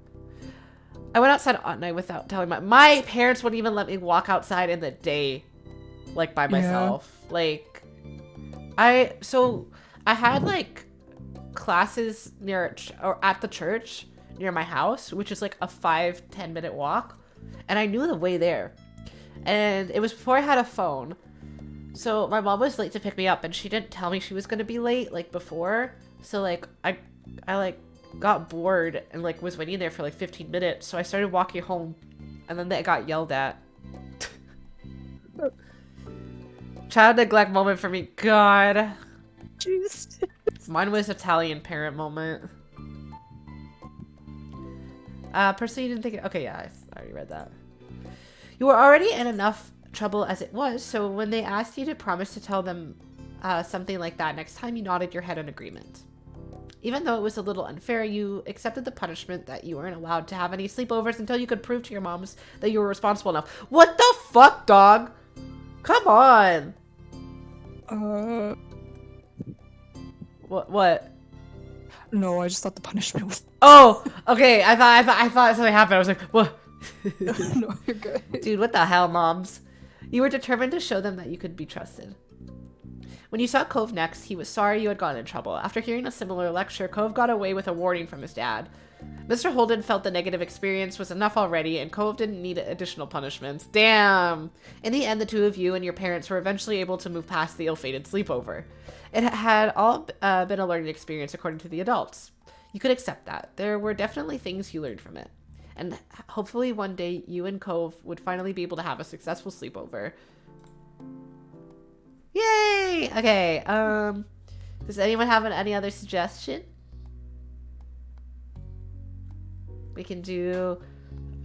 I went outside at night without telling my parents wouldn't even let me walk outside in the day, like by myself. Yeah. Like, I had like classes at the church near my house, which is like a 5-10 minute walk, and I knew the way there, and it was before I had a phone, so my mom was late to pick me up, and she didn't tell me she was gonna be late like before, so like I like got bored and like was waiting there for like 15 minutes, so I started walking home, and then I got yelled at. Child neglect moment for me. God. Jeez. Mine was Italian parent moment. Personally, you didn't think it. Okay, yeah, I already read that. You were already in enough trouble as it was, so when they asked you to promise to tell them something like that next time, you nodded your head in agreement. Even though it was a little unfair, you accepted the punishment that you weren't allowed to have any sleepovers until you could prove to your moms that you were responsible enough. What the fuck, dog? Come on. What? No, I just thought the punishment was. Oh, okay. I thought something happened. I was like, what? No, you're good. Dude, what the hell, moms? You were determined to show them that you could be trusted. When you saw Cove next, he was sorry you had gotten in trouble. After hearing a similar lecture, Cove got away with a warning from his dad. Mr. Holden felt the negative experience was enough already, and Cove didn't need additional punishments. Damn! In the end, the two of you and your parents were eventually able to move past the ill-fated sleepover. It had all been a learning experience according to the adults. You could accept that. There were definitely things you learned from it. And hopefully one day you and Cove would finally be able to have a successful sleepover. Yay! Okay, does anyone have any other suggestion? We can do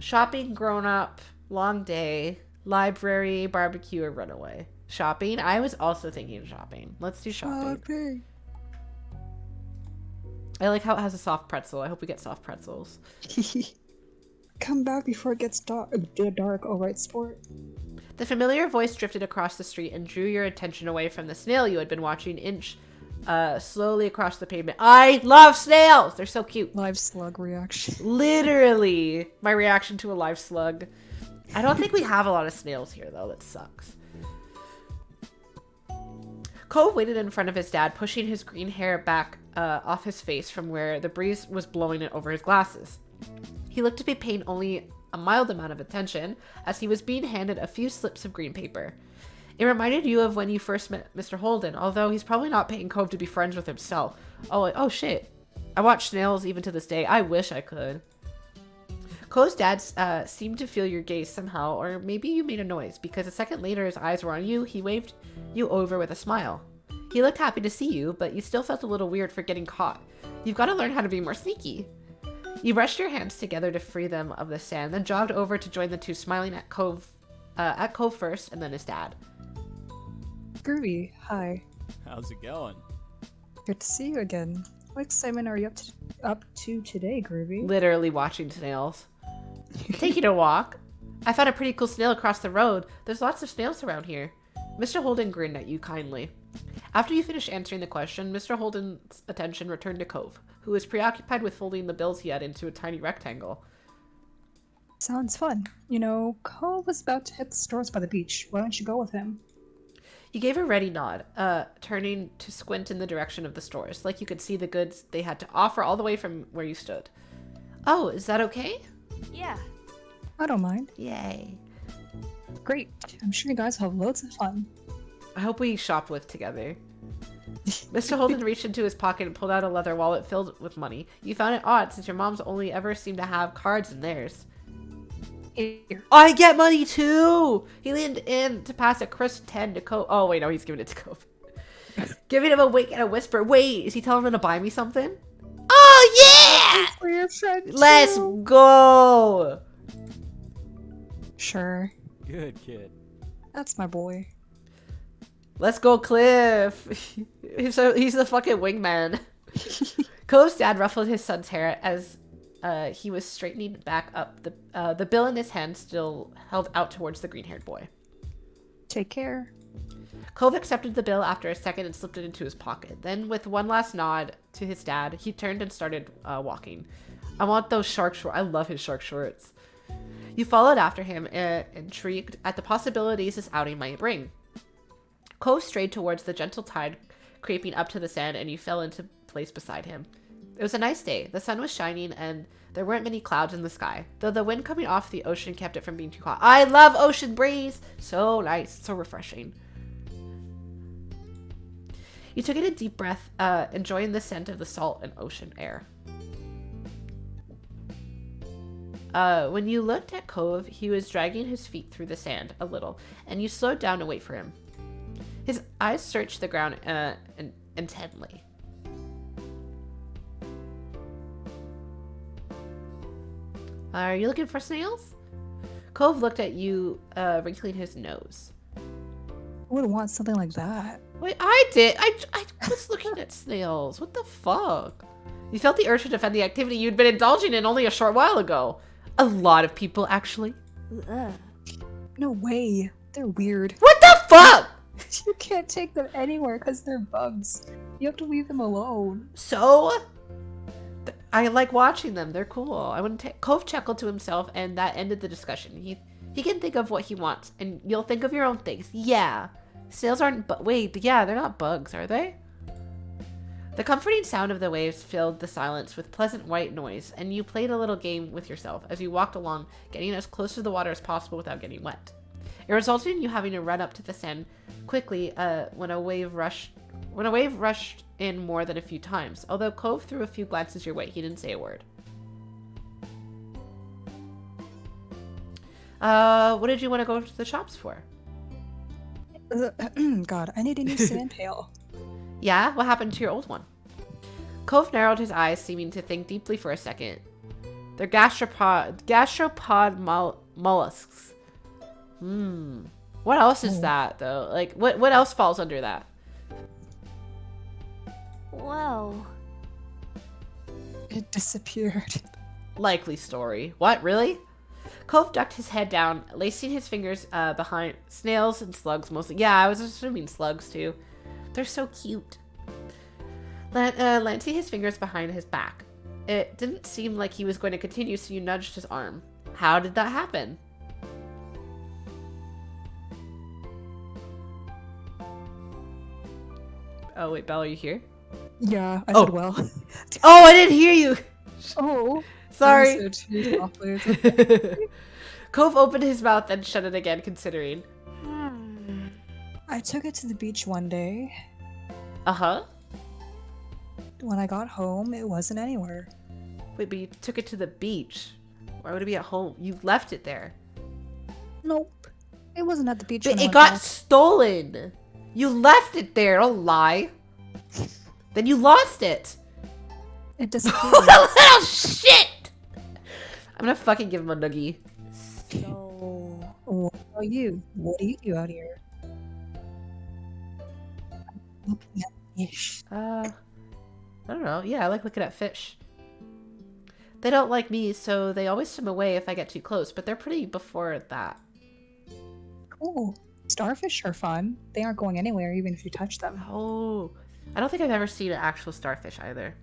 shopping, grown up, long day, library, barbecue, or runaway. Shopping? I was also thinking shopping. Let's do shopping. I like how it has a soft pretzel. I hope we get soft pretzels. Come back before it gets dark. All right, sport. The familiar voice drifted across the street and drew your attention away from the snail you had been watching inch slowly across the pavement. I love snails! They're so cute. Live slug reaction. Literally my reaction to a live slug. I don't think we have a lot of snails here, though. That sucks. Cove waited in front of his dad, pushing his green hair back off his face from where the breeze was blowing it over his glasses. He looked to be paying only a mild amount of attention as he was being handed a few slips of green paper. It reminded you of when you first met Mr. Holden, although he's probably not paying Cove to be friends with himself. Oh shit. I watch snails even to this day. I wish I could. Cove's dad seemed to feel your gaze somehow, or maybe you made a noise, because a second later his eyes were on you. He waved you over with a smile. He looked happy to see you, but you still felt a little weird for getting caught. You've got to learn how to be more sneaky. You brushed your hands together to free them of the sand, then jogged over to join the two, smiling at Cove first, and then his dad. Groovy, hi. How's it going? Good to see you again. What excitement are you up to today, Groovy? Literally watching snails. Taking a walk. I found a pretty cool snail across the road. There's lots of snails around here. Mr. Holden grinned at you kindly. After you finish answering the question, Mr. Holden's attention returned to Cove, who was preoccupied with folding the bills he had into a tiny rectangle. Sounds fun. You know, Cole was about to hit the stores by the beach. Why don't you go with him? He gave a ready nod, turning to squint in the direction of the stores, like you could see the goods they had to offer all the way from where you stood. Oh, is that okay? Yeah. I don't mind. Yay. Great. I'm sure you guys have loads of fun. I hope we shoplift together. Mr. Holden reached into his pocket and pulled out a leather wallet filled with money. You found it odd since your mom's only ever seemed to have cards in theirs. Here. I get money too! He leaned in to pass a crisp 10 to Cove. Oh, wait, no, he's giving it to Cove. Giving him a wink and a whisper. Wait, is he telling him to buy me something? Oh, yeah! For your friend, Let's too. go! Sure. Good kid. That's my boy. Let's go, Cliff. he's the fucking wingman. Cove's dad ruffled his son's hair as he was straightening back up. The bill in his hand still held out towards the green-haired boy. Take care. Cove accepted the bill after a second and slipped it into his pocket. Then, with one last nod to his dad, he turned and started walking. I want those shark shorts. I love his shark shorts. You followed after him, intrigued at the possibilities this outing might bring. Cove strayed towards the gentle tide creeping up to the sand, and you fell into place beside him. It was a nice day. The sun was shining, and there weren't many clouds in the sky, though the wind coming off the ocean kept it from being too hot. I love ocean breeze! So nice, so refreshing. You took in a deep breath, enjoying the scent of the salt and ocean air. When you looked at Cove, he was dragging his feet through the sand a little, and you slowed down to wait for him. His eyes searched the ground intently. Are you looking for snails? Cove looked at you, wrinkling his nose. Who would want something like that? Wait, I did. I was looking at snails. What the fuck? You felt the urge to defend the activity you'd been indulging in only a short while ago. A lot of people, actually. Ugh. No way. They're weird. What the fuck? You can't take them anywhere because they're bugs. You have to leave them alone. So? I like watching them. They're cool. I wouldn't take. Cove chuckled to himself, and that ended the discussion. He can think of what he wants, and you'll think of your own things. Yeah. Snails aren't wait, but yeah, they're not bugs, are they? The comforting sound of the waves filled the silence with pleasant white noise, and you played a little game with yourself as you walked along, getting as close to the water as possible without getting wet. It resulted in you having to run up to the sand quickly when a wave rushed in more than a few times. Although Cove threw a few glances your way, he didn't say a word. What did you want to go to the shops for? God, I need a new sand pail. Yeah? What happened to your old one? Cove narrowed his eyes, seeming to think deeply for a second. They're gastropod mollusks. What else is that, though? Like, what else falls under that? Whoa. It disappeared. Likely story. What, really? Cove ducked his head down, lacing his fingers behind snails and slugs mostly. Yeah, I was assuming slugs, too. They're so cute. Lancing his fingers behind his back. It didn't seem like he was going to continue, so you nudged his arm. How did that happen? Oh, wait, Belle, are you here? Yeah, I Oh. said well. Oh, I didn't hear you! Oh. Sorry. I said too softly. It's okay. Cove opened his mouth, then shut it again, considering. I took it to the beach one day. Uh-huh. When I got home, it wasn't anywhere. Wait, but you took it to the beach. Why would it be at home? You left it there. Nope. It wasn't at the beach. But when I it went got back. stolen. You left it there. Don't lie. Then you lost it. It disappeared. What a little shit! I'm gonna fucking give him a noogie. So. What about you? What do you do out here? Looking at fish. I don't know. Yeah, I like looking at fish. They don't like me, so they always swim away if I get too close, but they're pretty before that. Cool. Starfish are fun. They aren't going anywhere even if you touch them. Oh, I don't think I've ever seen an actual starfish either.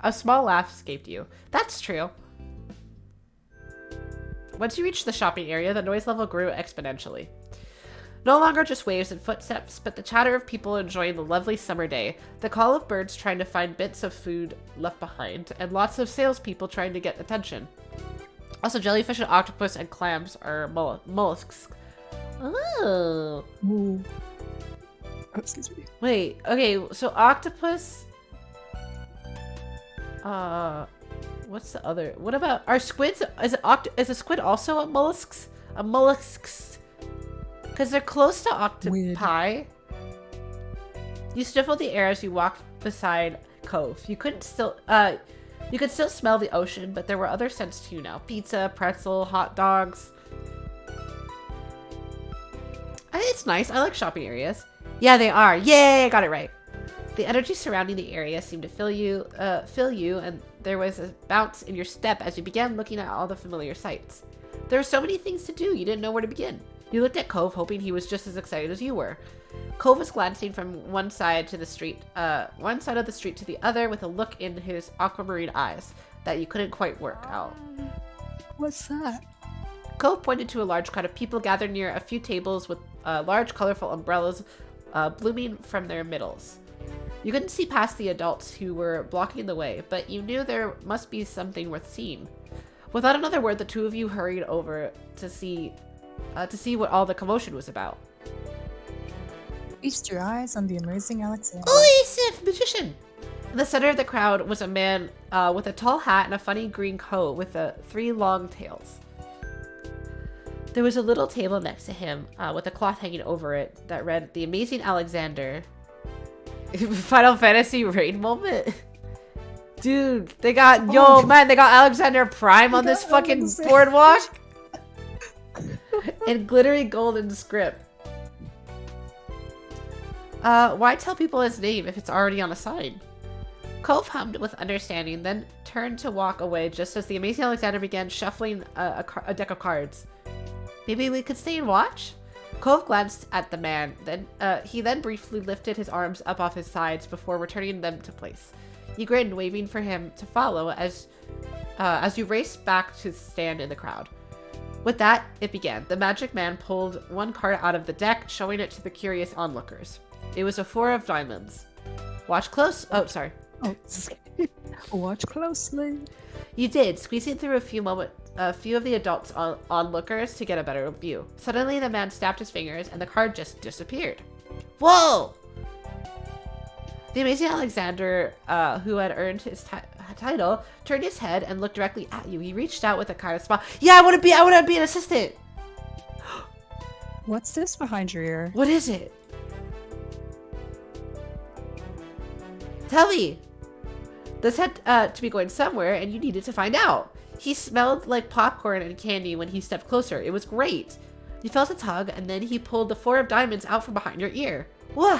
A small laugh escaped you. That's true. Once you reached the shopping area, the noise level grew exponentially. No longer just waves and footsteps, but the chatter of people enjoying the lovely summer day, the call of birds trying to find bits of food left behind, and lots of salespeople trying to get attention. Also, jellyfish and octopus and clams are mollusks. Oh. Ooh. Oh, excuse me. Wait, okay, so octopus... what's the other? What about... Are squids... Is a squid also a mollusks? A mollusks? Because they're close to octopi. Weird. You sniffled the air as you walked beside Cove. You could still smell the ocean, but there were other scents too now. Pizza, pretzel, hot dogs. It's nice. I like shopping areas. Yeah, they are. Yay, I got it right. The energy surrounding the area seemed to fill you, and there was a bounce in your step as you began looking at all the familiar sights. There were so many things to do, you didn't know where to begin. You looked at Cove, hoping he was just as excited as you were. Cove was glancing from one side of the street to the other with a look in his aquamarine eyes that you couldn't quite work out. What's that? Cove pointed to a large crowd of people gathered near a few tables with large, colorful umbrellas blooming from their middles. You couldn't see past the adults who were blocking the way, but you knew there must be something worth seeing. Without another word, the two of you hurried over to see what all the commotion was about. Feast your eyes on the amazing Alexander. Oh, Sif, magician! In the center of the crowd was a man with a tall hat and a funny green coat with 3 long tails. There was a little table next to him with a cloth hanging over it that read, "The Amazing Alexander." Final Fantasy raid moment? Dude, they got, man, they got Alexander Prime on this fucking boardwalk. In glittery golden script. Why tell people his name if it's already on a sign? Cove hummed with understanding, then turned to walk away just as the Amazing Alexander began shuffling a deck of cards. Maybe we could stay and watch? Cove glanced at the man, he then briefly lifted his arms up off his sides before returning them to place. You grinned, waving for him to follow as you raced back to stand in the crowd. With that, it began. The magic man pulled one card out of the deck, showing it to the curious onlookers. It was a 4 of diamonds. Watch close. Oh, sorry. Oh, watch closely. You did, squeezing through a few of the adults onlookers to get a better view. Suddenly, the man snapped his fingers, and the card just disappeared. Whoa! The Amazing Alexander, who had earned his title, turned his head and looked directly at you. He reached out with a kind of smile. Yeah, I want to be an assistant. What's this behind your ear? What is it? Tell me. This had to be going somewhere, and you needed to find out. He smelled like popcorn and candy when he stepped closer. It was great. You felt a tug, and then he pulled the 4 of diamonds out from behind your ear. Whoa!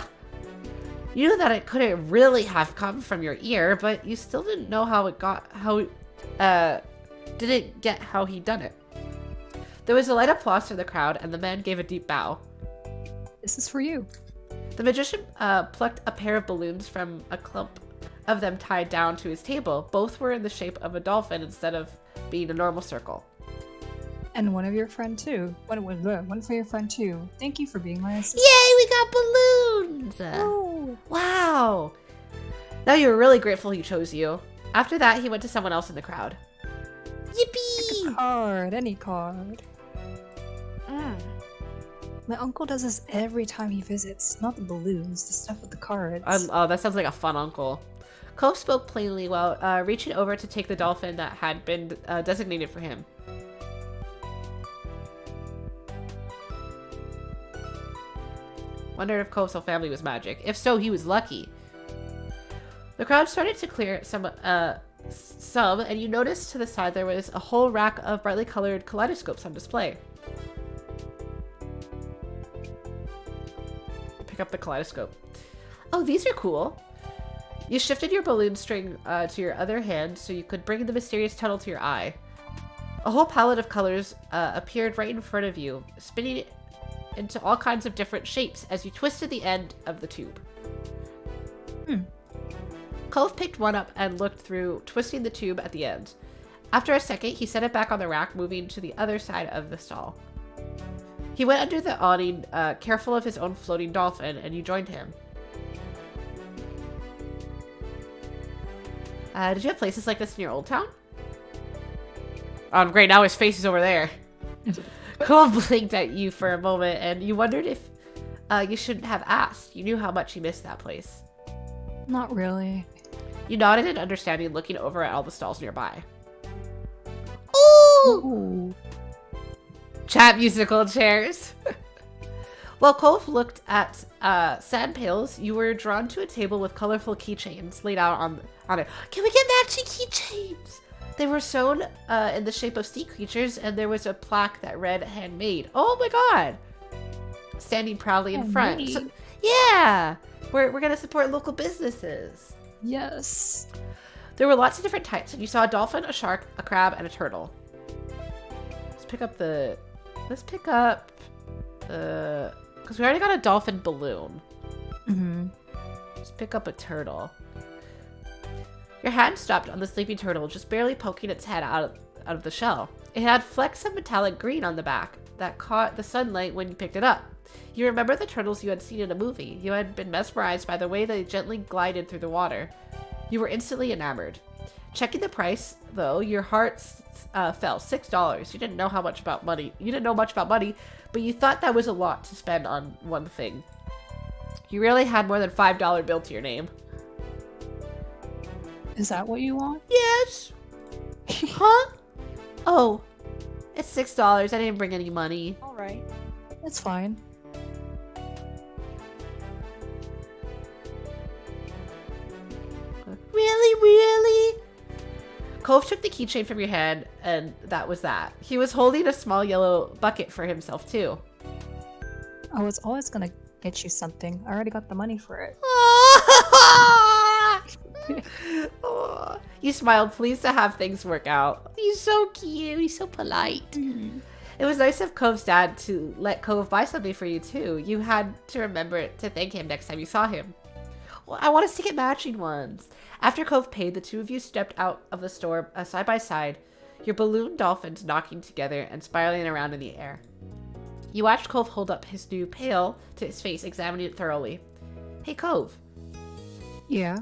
You knew that it couldn't really have come from your ear, but you still didn't know didn't get how he'd done it. There was a light applause from the crowd, and the man gave a deep bow. This is for you. The magician plucked a pair of balloons from a clump of them tied down to his table. Both were in the shape of a dolphin instead of being a normal circle. And one of your friend too. One for your friend too. Thank you for being my assistant. Yay, we got balloons! Oh. Wow! Now you're really grateful he chose you. After that, he went to someone else in the crowd. Yippee! A card, any card. My uncle does this every time he visits. Not the balloons, the stuff with the cards. Oh, that sounds like a fun uncle. Cove spoke plainly while reaching over to take the dolphin that had been designated for him. Wondered if Cove's whole family was magic. If so, he was lucky. The crowd started to clear some, and you noticed to the side there was a whole rack of brightly colored kaleidoscopes on display. Pick up the kaleidoscope. Oh, these are cool. You shifted your balloon string to your other hand so you could bring the mysterious tunnel to your eye. A whole palette of colors appeared right in front of you, spinning into all kinds of different shapes as you twisted the end of the tube. Cove picked one up and looked through, twisting the tube at the end. After a second, he set it back on the rack, moving to the other side of the stall. He went under the awning, careful of his own floating dolphin, and you joined him. Did you have places like this in your old town? Great, now his face is over there. Cole blinked at you for a moment, and you wondered if you shouldn't have asked. You knew how much you missed that place. Not really. You nodded in understanding, looking over at all the stalls nearby. Ooh! Chat musical chairs. While Cove looked at sand pails, you were drawn to a table with colorful keychains laid out on it. Can we get matching keychains? They were sewn in the shape of sea creatures, and there was a plaque that read "Handmade." Oh my god! Standing proudly in front. So, yeah! We're gonna support local businesses. Yes. There were lots of different types, and you saw a dolphin, a shark, a crab, and a turtle. Let's pick up, because we already got a dolphin balloon. Let's pick up a turtle. Your hand stopped on the sleeping turtle, just barely poking its head out of the shell. It had flecks of metallic green on the back that caught the sunlight when you picked it up. You remember the turtles you had seen in a movie. You had been mesmerized by the way they gently glided through the water. You were instantly enamored. Checking the price, though, your heart fell. $6. You didn't know much about money, but you thought that was a lot to spend on one thing. You really had more than $5 bill to your name. Is that what you want? Yes. Huh? Oh, it's $6. I didn't bring any money. All right. That's fine. Really? Cove took the keychain from your hand, and that was that. He was holding a small yellow bucket for himself, too. I was always gonna get you something. I already got the money for it. Oh, you smiled, pleased to have things work out. He's so cute. He's so polite. It was nice of Cove's dad to let Cove buy something for you, too. You had to remember to thank him next time you saw him. Well, I want us to get matching ones. After Cove paid, the two of you stepped out of the store side by side, your balloon dolphins knocking together and spiraling around in the air. You watched Cove hold up his new pail to his face, examining it thoroughly. Hey, Cove. Yeah?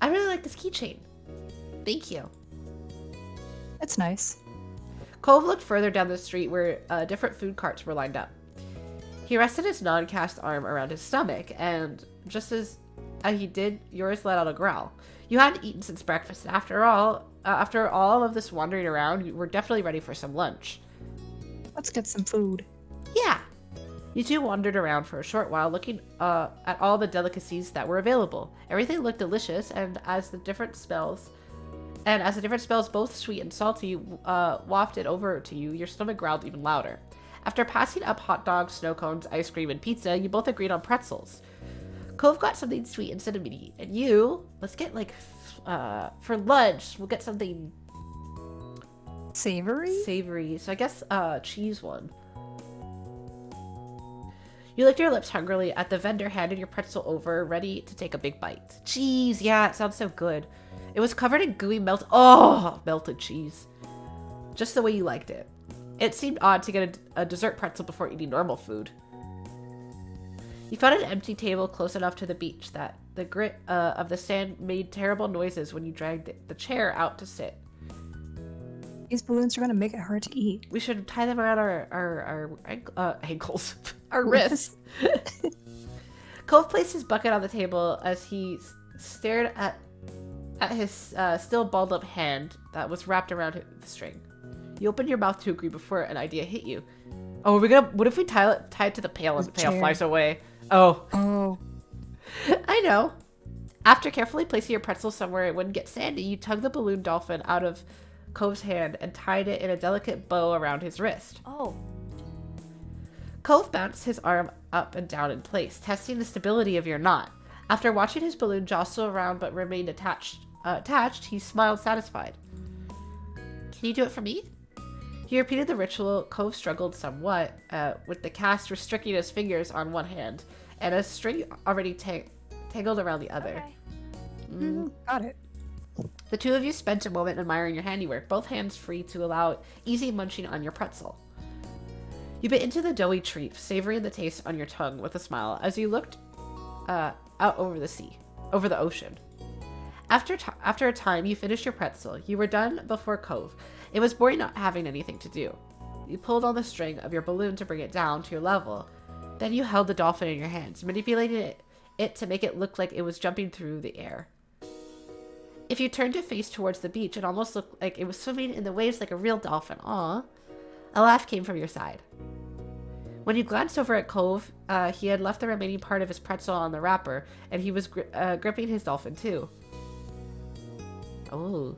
I really like this keychain. Thank you. It's nice. Cove looked further down the street where different food carts were lined up. He rested his non-cast arm around his stomach, and just as he did, yours let out a growl. You hadn't eaten since breakfast, and after all of this wandering around, you were definitely ready for some lunch. Let's get some food. Yeah. You two wandered around for a short while, looking at all the delicacies that were available. Everything looked delicious, and as the different smells, both sweet and salty, wafted over to you, your stomach growled even louder. After passing up hot dogs, snow cones, ice cream, and pizza, you both agreed on pretzels. Cove got something sweet instead of meaty, and you, let's get for lunch, we'll get something Savory? So I guess cheese one. You licked your lips hungrily at the vendor, handed your pretzel over, ready to take a big bite. Cheese, yeah, it sounds so good. It was covered in gooey melted cheese. Just the way you liked it. It seemed odd to get a dessert pretzel before eating normal food. You found an empty table close enough to the beach that the grit of the sand made terrible noises when you dragged the chair out to sit. These balloons are gonna make it hard to eat. We should tie them around our ankles. Our wrists. Cove placed his bucket on the table as he stared at his still balled up hand that was wrapped around the string. You opened your mouth to agree before an idea hit you. Oh, what if we tie it to the pail and the pail flies away? Oh. I know. After carefully placing your pretzel somewhere it wouldn't get sandy, you tugged the balloon dolphin out of Cove's hand and tied it in a delicate bow around his wrist. Oh. Cove bounced his arm up and down in place, testing the stability of your knot. After watching his balloon jostle around but remained attached, he smiled satisfied. Can you do it for me? He repeated the ritual. Cove struggled somewhat, with the cast restricting his fingers on one hand, and a string already tangled around the other. Okay. Got it. The two of you spent a moment admiring your handiwork, both hands free to allow easy munching on your pretzel. You bit into the doughy treat, savoring the taste on your tongue with a smile as you looked out over the ocean. After a time, you finished your pretzel. You were done before Cove. It was boring not having anything to do. You pulled on the string of your balloon to bring it down to your level. Then you held the dolphin in your hands, manipulating it to make it look like it was jumping through the air. If you turned to face towards the beach, it almost looked like it was swimming in the waves like a real dolphin. Aww. A laugh came from your side. When you glanced over at Cove, he had left the remaining part of his pretzel on the wrapper, and he was gripping his dolphin too. Oh.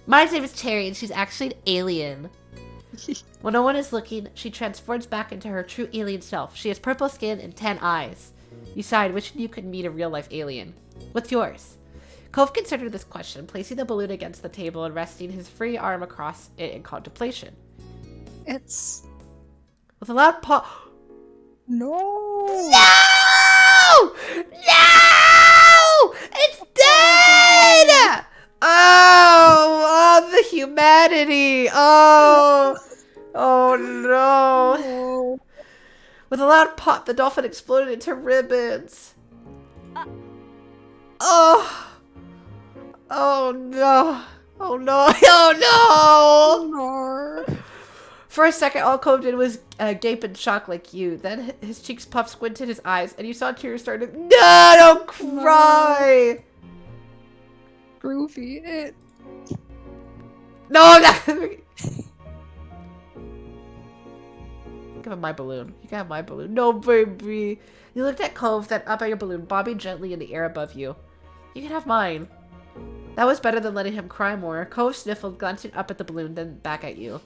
My name is Cherry, and she's actually an alien. When no one is looking, she transforms back into her true alien self. She has purple skin and 10 eyes. You sighed, wishing you could meet a real-life alien. What's yours? Cove considered this question, placing the balloon against the table and resting his free arm across it in contemplation. It's... With a loud pop... No! No! No! It's dead! Oh, the humanity! Oh no! No. With a loud pop, the dolphin exploded into ribbons. Oh no! Oh no! Oh no! No. For a second, all Cove did was gape in shock like you. Then his cheeks puffed, squinted his eyes, and you saw tears starting. No! Don't cry! Groovy. It... No, I'm not gonna... Give him my balloon. You can have my balloon. No, baby. You looked at Cove, then up at your balloon, bobbing gently in the air above you. You can have mine. That was better than letting him cry more. Cove sniffled, glancing up at the balloon, then back at you.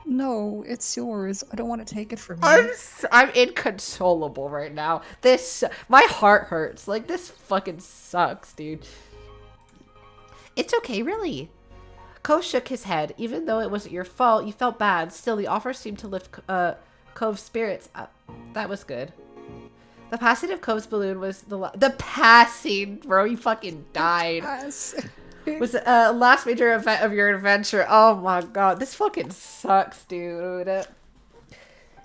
No, it's yours. I don't want to take it from you. I'm inconsolable right now. My heart hurts. Like, this fucking sucks, dude. It's okay, really. Cove shook his head. Even though it wasn't your fault, you felt bad. Still, the offer seemed to lift Cove's spirits up. That was good. The passing of Cove's balloon was the passing, bro. You fucking died. Yes. Was the last major event of your adventure. Oh my god, this fucking sucks, dude. In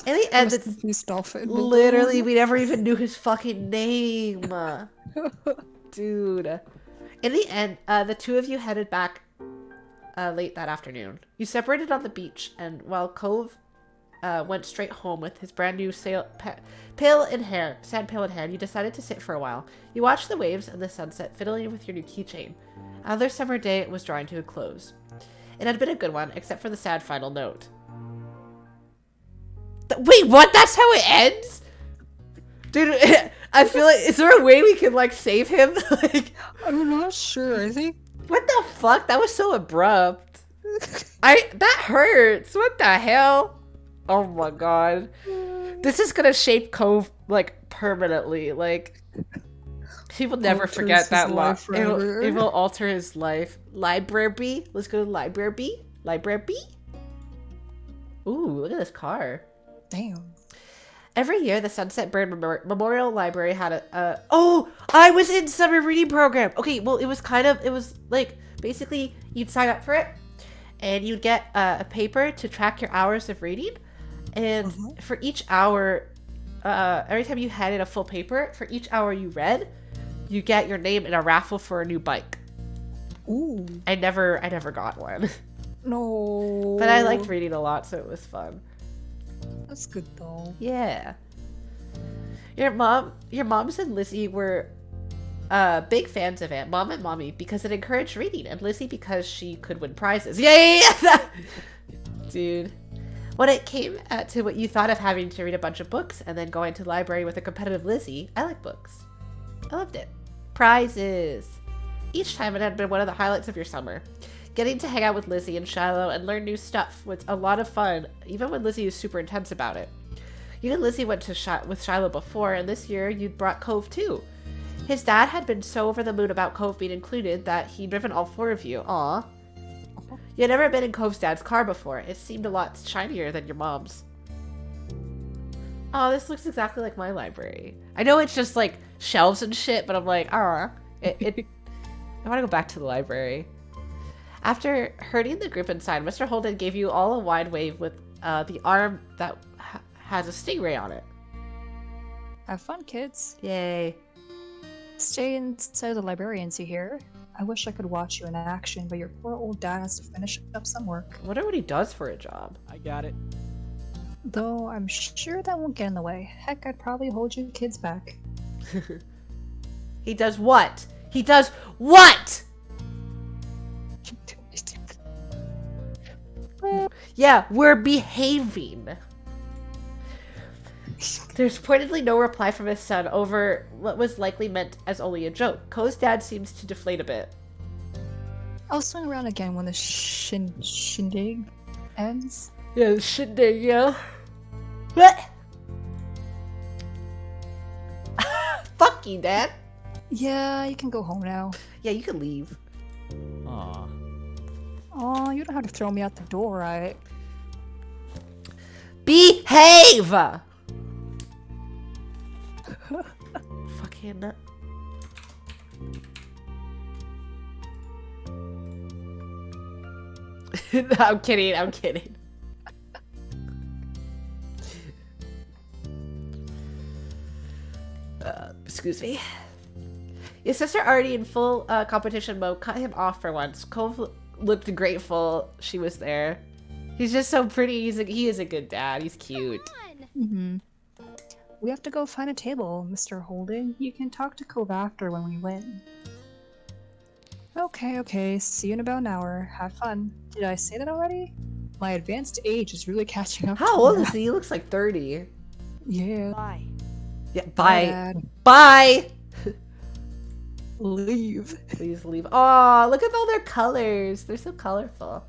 the end, it's dolphin. literally we never even knew his fucking name, dude. In the end, the two of you headed back late that afternoon. You separated on the beach, and while Cove went straight home with his brand new sand pail in hand, you decided to sit for a while. You watched the waves and the sunset, fiddling with your new keychain. Another summer day was drawing to a close. It had been a good one, except for the sad final note. Wait, what? That's how it ends? Dude, I feel like, is there a way we can, like, save him? Like, I'm not sure. I think... What the fuck? That was so abrupt. That hurts. What the hell? Oh my god. This is gonna shape Cove, like, permanently. Like, he will never forget that life. It will alter his life. Library B. Let's go to Library B. Library B. Ooh, look at this car. Damn. Every year, the Sunset Bird Memorial Library had oh, I was in summer reading program. Okay, well, it was like, basically, you'd sign up for it, and you'd get a paper to track your hours of reading. And for each hour, every time you handed a full paper, for each hour you read, you get your name in a raffle for a new bike. Ooh. I never got one. No. But I liked reading a lot, so it was fun. That's good though. Yeah. Your moms and Lizzie were big fans of it, Mom and Mommy, because it encouraged reading, and Lizzie because she could win prizes. Yeah. Dude. When it came to what you thought of having to read a bunch of books and then going to the library with a competitive Lizzie, I like books. I loved it. Prizes. Each time it had been one of the highlights of your summer. Getting to hang out with Lizzie and Shiloh and learn new stuff was a lot of fun, even when Lizzie is super intense about it. You and Lizzie went to with Shiloh before, and this year you brought Cove too. His dad had been so over the moon about Cove being included that he'd driven all 4 of you. Aw. You had never been in Cove's dad's car before. It seemed a lot shinier than your mom's. Oh, this looks exactly like my library. I know it's just like shelves and shit, but I'm like, I want to go back to the library. After herding the group inside, Mr. Holden gave you all a wide wave with the arm that has a stingray on it. Have fun, kids. Yay. Stay inside the librarians, you hear? I wish I could watch you in action, but your poor old dad has to finish up some work. I wonder what he does for a job. I got it. Though I'm sure that won't get in the way. Heck, I'd probably hold you kids back. He does what? He does what? Yeah, we're behaving. There's pointedly no reply from his son over what was likely meant as only a joke. Ko's dad seems to deflate a bit. I'll swing around again when the shindig ends. Yeah, shindig, yeah. What? Fuck you, Dad. Yeah, you can go home now. Yeah, you can leave. Aw. Oh, you don't have to throw me out the door, right? Behave! Fucking... I'm kidding, I'm kidding. Excuse me. Your sister, already in full competition mode, cut him off for once. Cove looked grateful she was there. He's just so pretty. He is a good dad. He's cute. Mm-hmm. We have to go find a table, Mr. Holden. You can talk to Cove after when we win. Okay. See you in about an hour. Have fun. Did I say that already? My advanced age is really catching up. How to old me is he? He looks like 30. Yeah. Bye. Yeah, bye. Dad. Bye! Leave. Please leave. Aw, look at all their colors. They're so colorful.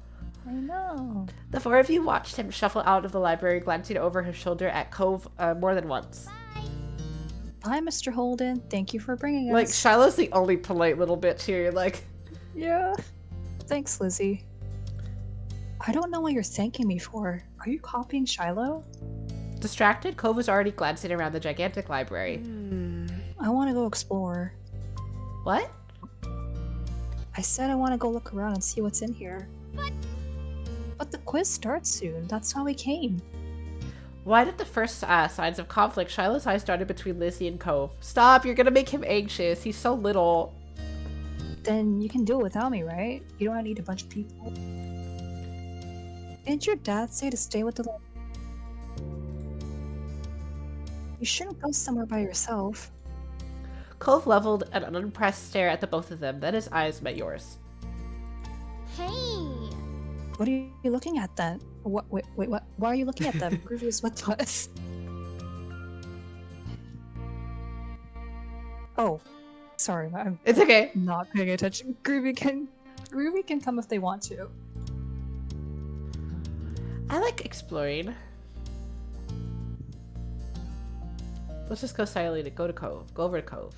I know. The 4 of you watched him shuffle out of the library, glancing over his shoulder at Cove more than once. Bye, Mr. Holden. Thank you for bringing us. Like, Shiloh's the only polite little bitch here. Like, Yeah. Thanks, Lizzie. I don't know what you're thanking me for. Are you copying Shiloh? distracted, Cove was already glancing around the gigantic library. I want to go explore. What? I said I want to go look around and see what's in here. But the quiz starts soon. That's why we came. Why did the first signs of conflict, Shiloh's eyes darted between Lizzie and Cove. Stop, you're gonna make him anxious. He's so little. Then you can do it without me, right? You don't need a bunch of people. Didn't your dad say to stay with the... You shouldn't go somewhere by yourself. Cove leveled an unimpressed stare at the both of them, then his eyes met yours. Hey! What are you looking at then? What? Wait, what? Why are you looking at them? Groovy what to us? Oh, sorry, I'm It's okay. not paying attention. Groovy can come if they want to. I like exploring. Let's just go silently to go to Cove. Go over to Cove.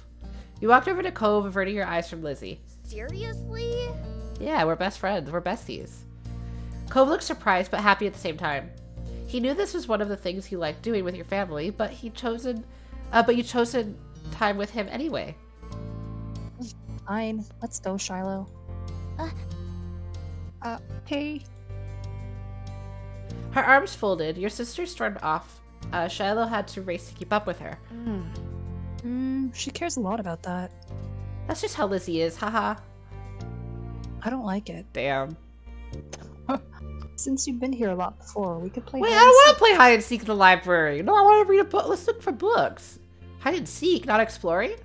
You walked over to Cove, averting your eyes from Lizzie. Seriously? Yeah, we're best friends. We're besties. Cove looked surprised, but happy at the same time. He knew this was one of the things he liked doing with your family, but you chosen time with him anyway. Fine, let's go, Shiloh. Hey. Her arms folded. Your sister stormed off. Shiloh had to race to keep up with her. She cares a lot about that. That's just how Lizzie is, haha. I don't like it. Damn. Since you've been here a lot before, we could play. Wait, I hide don't and want seek. to play hide and seek in the library. No, I want to read a book. Let's look for books. Hide and seek, not exploring?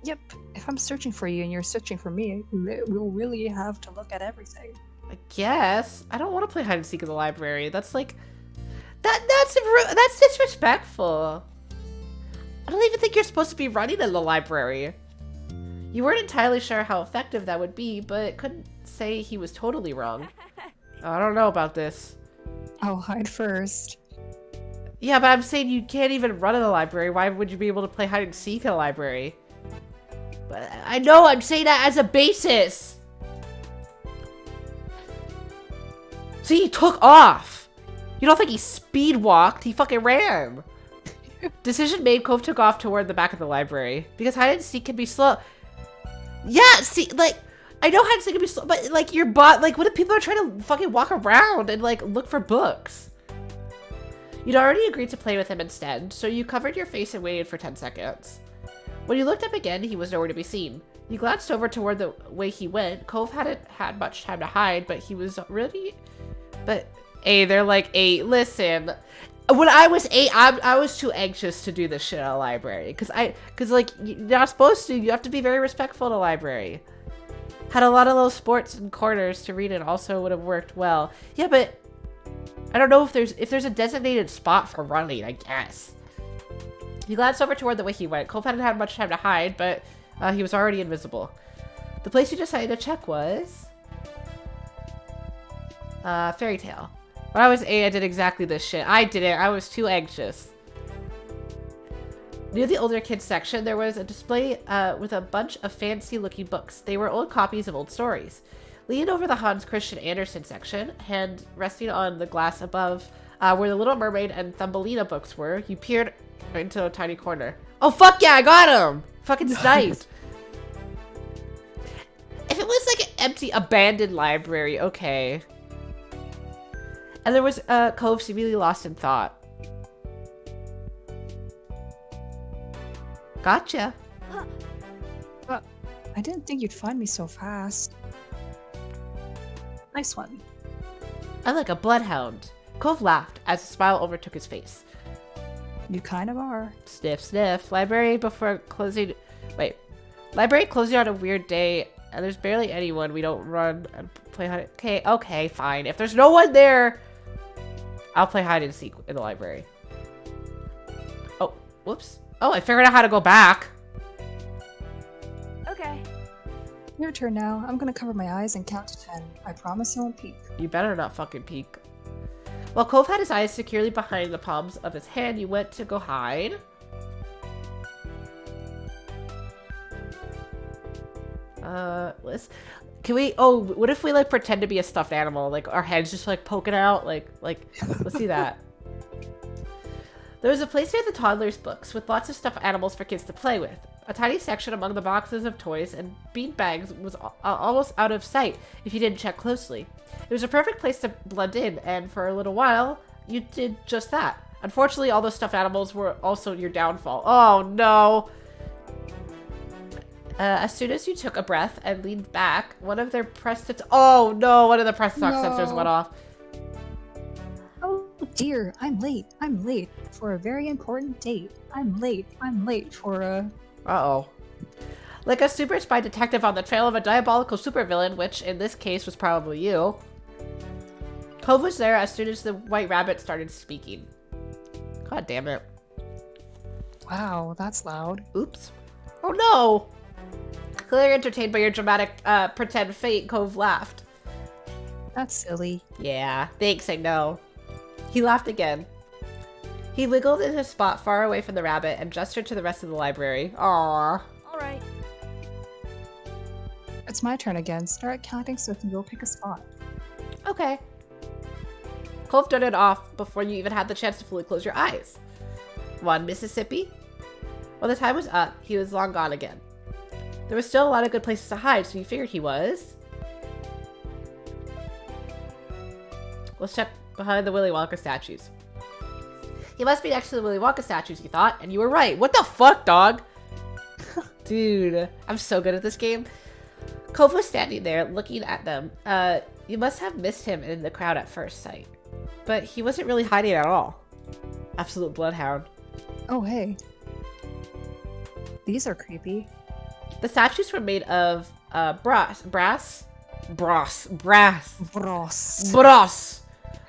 Yep. If I'm searching for you and you're searching for me, we'll really have to look at everything. I guess. I don't want to play hide and seek in the library. That's like... That's disrespectful. I don't even think you're supposed to be running in the library. You weren't entirely sure how effective that would be, but couldn't say he was totally wrong. I don't know about this. I'll hide first. Yeah, but I'm saying you can't even run in the library. Why would you be able to play hide and seek in a library? I know, I'm saying that as a basis. See, he took off. You don't think he speed walked? He fucking ran. Decision made, Cove took off toward the back of the library. Because hide and seek can be slow. Yeah, see, like, I know hide and seek can be slow, but like your bot, like what if people are trying to fucking walk around and like look for books? You'd already agreed to play with him instead, so you covered your face and waited for 10 seconds. When you looked up again, he was nowhere to be seen. You glanced over toward the way he went. Cove hadn't had much time to hide, but he was really... But, hey, they're like 8. Listen, when I was 8, I was too anxious to do this shit at a library. Because, like, you're not supposed to. You have to be very respectful at a library. Had a lot of little sports and corners to read it also would have worked well. Yeah, but I don't know if there's a designated spot for running, I guess. He glanced over toward the way he went. Cove hadn't had much time to hide, but he was already invisible. The place you decided to check was... Fairy Tale. When I was 8, I did exactly this shit. I didn't. I was too anxious. Near the older kids section, there was a display with a bunch of fancy-looking books. They were old copies of old stories. Leaning over the Hans Christian Andersen section, hand resting on the glass above where the Little Mermaid and Thumbelina books were, you peered into a tiny corner. Oh, fuck yeah, I got him! Fucking sniped. If it was like an empty, abandoned library, okay. And there was Cove seemingly lost in thought. Gotcha. But I didn't think you'd find me so fast. Nice one. I'm like a bloodhound. Cove laughed as a smile overtook his face. You kind of are. Sniff, sniff. Library before closing... Wait. Library closing on a weird day, and there's barely anyone. We don't run and play hide... Okay, fine. If there's no one there, I'll play hide and seek in the library. Oh, whoops. Oh, I figured out how to go back. Okay. Your turn now. I'm gonna cover my eyes and count to 10. I promise I won't peek. You better not fucking peek. While Cove had his eyes securely behind the palms of his hand, you went to go hide. Can we, what if we, like, pretend to be a stuffed animal? Like, our heads just, like, poking out? Like, let's see that. There was a place near the toddler's books with lots of stuffed animals for kids to play with. A tiny section among the boxes of toys and bean bags was almost out of sight if you didn't check closely. It was a perfect place to blend in, and for a little while, you did just that. Unfortunately, all those stuffed animals were also your downfall. Oh, no! As soon as you took a breath and leaned back, one of their oh, no! One of the press talk sensors went off. Oh dear, I'm late. I'm late for a very important date. I'm late for a... Uh-oh. Like a super spy detective on the trail of a diabolical supervillain, which in this case was probably you. Cove was there as soon as the white rabbit started speaking. God damn it. Wow, that's loud. Oops. Oh no! Clearly entertained by your dramatic pretend fate, Cove laughed. That's silly. Yeah, thanks, I know. He laughed again. He wiggled in his spot far away from the rabbit and gestured to the rest of the library. Aww. Alright. It's my turn again. Start counting so I can go pick a spot. Okay. Cove darted off before you even had the chance to fully close your eyes. 1 Mississippi? When the time was up, he was long gone again. There was still a lot of good places to hide, so you figured he was... Let's check behind the Willy Wonka statues. He must be next to the Willy Wonka statues, you thought, and you were right. What the fuck, dog? Dude, I'm so good at this game. Cove was standing there, looking at them. You must have missed him in the crowd at first sight. But he wasn't really hiding at all. Absolute bloodhound. Oh, hey. These are creepy. The statues were made of brass.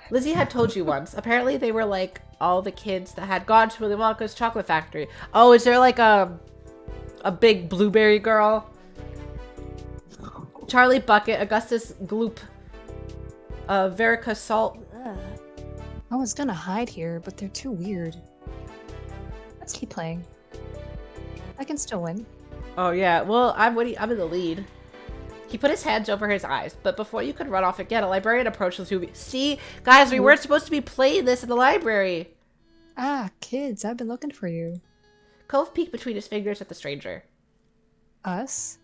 Lizzie had told you once. Apparently they were like all the kids that had gone to Willy Wonka's chocolate factory. Oh, is there like a big blueberry girl? Charlie Bucket, Augustus Gloop, Verica Salt. I was gonna hide here, but they're too weird. Let's keep playing. I can still win. Oh yeah, well, I'm in the lead. He put his hands over his eyes, but before you could run off again, a librarian approached the two. See? Guys, we weren't supposed to be playing this in the library. Ah, kids, I've been looking for you. Cove peeked between his fingers at the stranger. Us?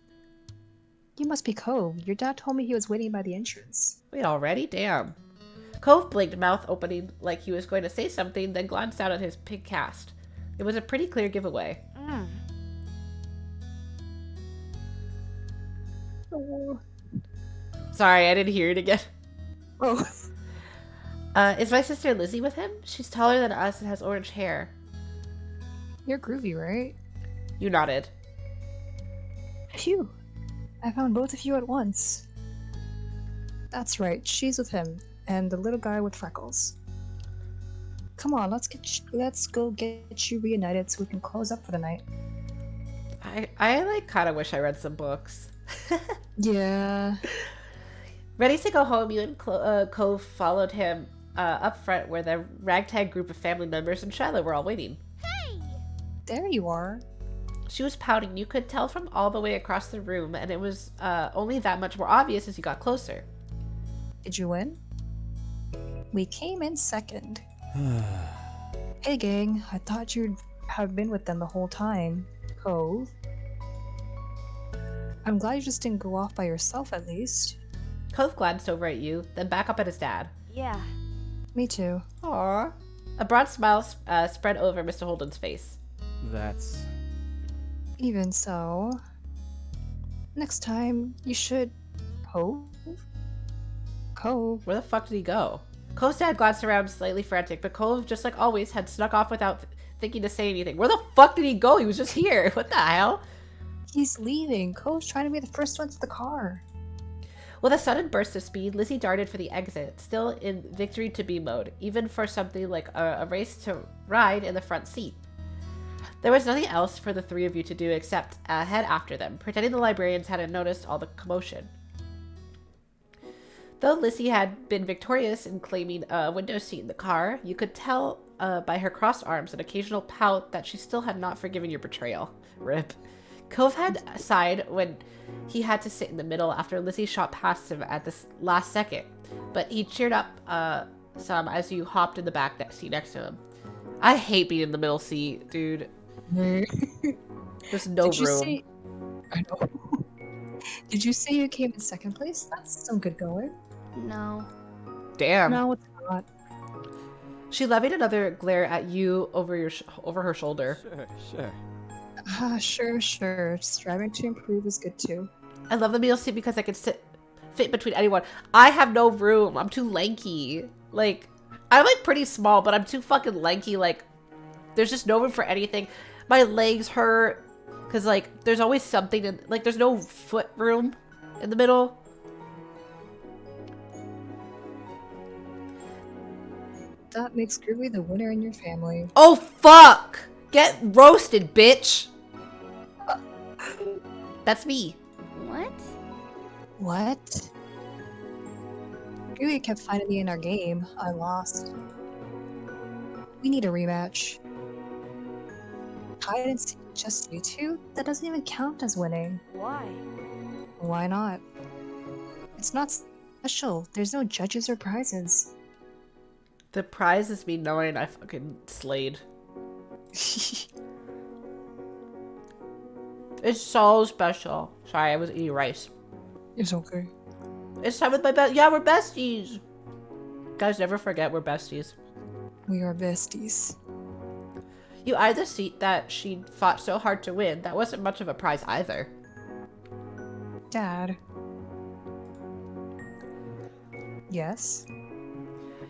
You must be Cove. Your dad told me he was waiting by the entrance. Wait, already? Damn. Cove blinked, mouth opening like he was going to say something, then glanced down at his pig cast. It was a pretty clear giveaway. Oh. Sorry, I didn't hear it again. Oh. Is my sister Lizzie with him? She's taller than us and has orange hair. You're groovy, right? You nodded. Phew. I found both of you at once. That's right, she's with him, and the little guy with freckles. Come on, let's go get you reunited so we can close up for the night. I like kind of wish I read some books. Yeah. Ready to go home, you and Cove followed him up front where the ragtag group of family members and Shiloh were all waiting. Hey! There you are. She was pouting. You could tell from all the way across the room, and it was only that much more obvious as you got closer. Did you win? We came in second. Hey gang, I thought you'd have been with them the whole time. Cove. I'm glad you just didn't go off by yourself at least. Cove glanced over at you, then back up at his dad. Yeah. Me too. Aww. A broad smile spread over Mr. Holden's face. That's... Even so, next time you should... Cove? Cove? Where the fuck did he go? Cove's dad glanced around slightly frantic, but Cove, just like always, had snuck off without thinking to say anything. Where the fuck did he go? He was just here. What the hell? He's leaving. Cove's trying to be the first one to the car. With a sudden burst of speed, Lizzie darted for the exit, still in victory-to-be mode, even for something like a race to ride in the front seat. There was nothing else for the three of you to do except head after them, pretending the librarians hadn't noticed all the commotion. Though Lizzie had been victorious in claiming a window seat in the car, you could tell by her crossed arms and occasional pout that she still had not forgiven your betrayal. Rip. Cove had sighed when he had to sit in the middle after Lizzie shot past him at the last second, but he cheered up some as you hopped in the back seat next to him. I hate being in the middle seat, dude. There's no room. I know. Did you say you came in second place? That's some good going. No. Damn. No, it's not. She levied another glare at you over her shoulder. Sure. Sure. Striving to improve is good too. I love the middle seat because I can fit between anyone. I have no room. I'm too lanky. Like, I'm like pretty small, but I'm too fucking lanky. Like, there's just no room for anything. My legs hurt because like there's always something in, like there's no foot room in the middle. That makes Groovy the winner in your family. Oh fuck! Get roasted, bitch! That's me. What? What? Groovy kept finding me in our game. I lost. We need a rematch. Hide and seek just you two? That doesn't even count as winning. Why? Why not? It's not special. There's no judges or prizes. The prize is me knowing I fucking slayed. It's so special. Sorry, I was eating rice. It's okay. It's time with my best. Yeah, we're besties. Guys, never forget we're besties. We are besties. You eyed the seat that she fought so hard to win. That wasn't much of a prize either. Dad. Yes?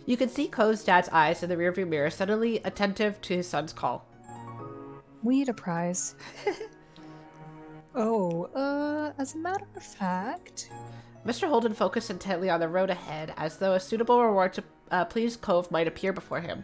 You could see Ko's dad's eyes in the rearview mirror, suddenly attentive to his son's call. We need a prize. As a matter of fact... Mr. Holden focused intently on the road ahead, as though a suitable reward to please Cove might appear before him.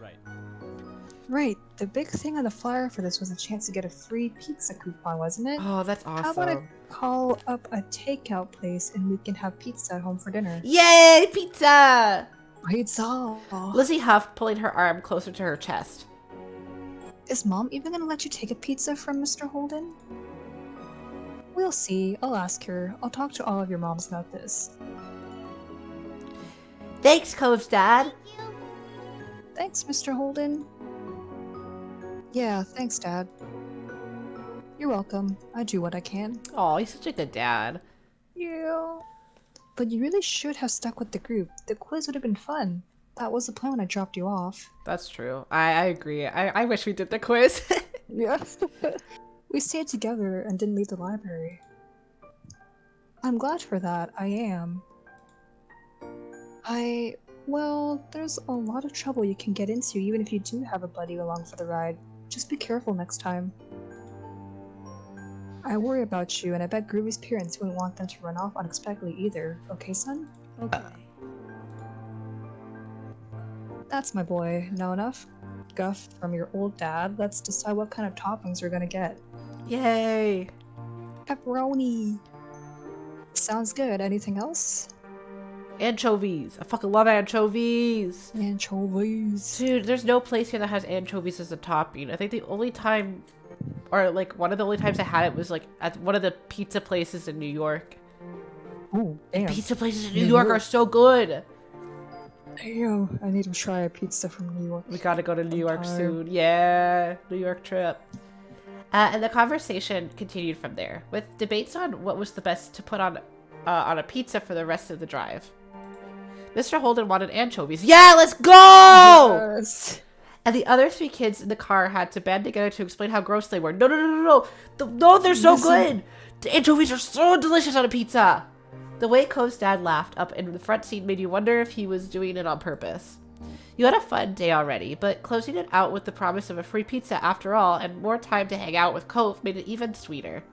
Right, the big thing on the flyer for this was a chance to get a free pizza coupon, wasn't it? Oh, that's awesome. How about I call up a takeout place and we can have pizza at home for dinner? Yay, pizza! Pizza! Lizzie huffed, pulling her arm closer to her chest. Is Mom even gonna let you take a pizza from Mr. Holden? We'll see. I'll ask her. I'll talk to all of your moms about this. Thanks, Cove's dad. Thank you. Thanks, Mr. Holden. Yeah, thanks, Dad. You're welcome. I do what I can. Oh, he's such a good dad. Yeah. But you really should have stuck with the group. The quiz would have been fun. That was the plan when I dropped you off. That's true. I agree. I wish we did the quiz. Yeah. We stayed together and didn't leave the library. I'm glad for that. I am. Well, there's a lot of trouble you can get into even if you do have a buddy along for the ride. Just be careful next time. I worry about you, and I bet Groovy's parents wouldn't want them to run off unexpectedly either. Okay, son? Okay. That's my boy. Know enough? Guff from your old dad. Let's decide what kind of toppings we're gonna get. Yay. Pepperoni! Sounds good. Anything else? Anchovies. I fucking love anchovies. Anchovies. Dude, there's no place here that has anchovies as a topping. I think the only time, or like one of the only times I had it was like at one of the pizza places in New York. Oh, damn. Pizza places in New York are so good. Damn, I need to try a pizza from New York. We gotta go to New York sometime. soon. Yeah, New York trip. And the conversation continued from there, with debates on what was the best to put on a pizza for the rest of the drive. Mr. Holden wanted anchovies. Yeah, let's go! Yes. And the other three kids in the car had to band together to explain how gross they were. No, they're so good! The anchovies are so delicious on a pizza! The way Cove's dad laughed up in the front seat made you wonder if he was doing it on purpose. You had a fun day already, but closing it out with the promise of a free pizza after all and more time to hang out with Cove made it even sweeter.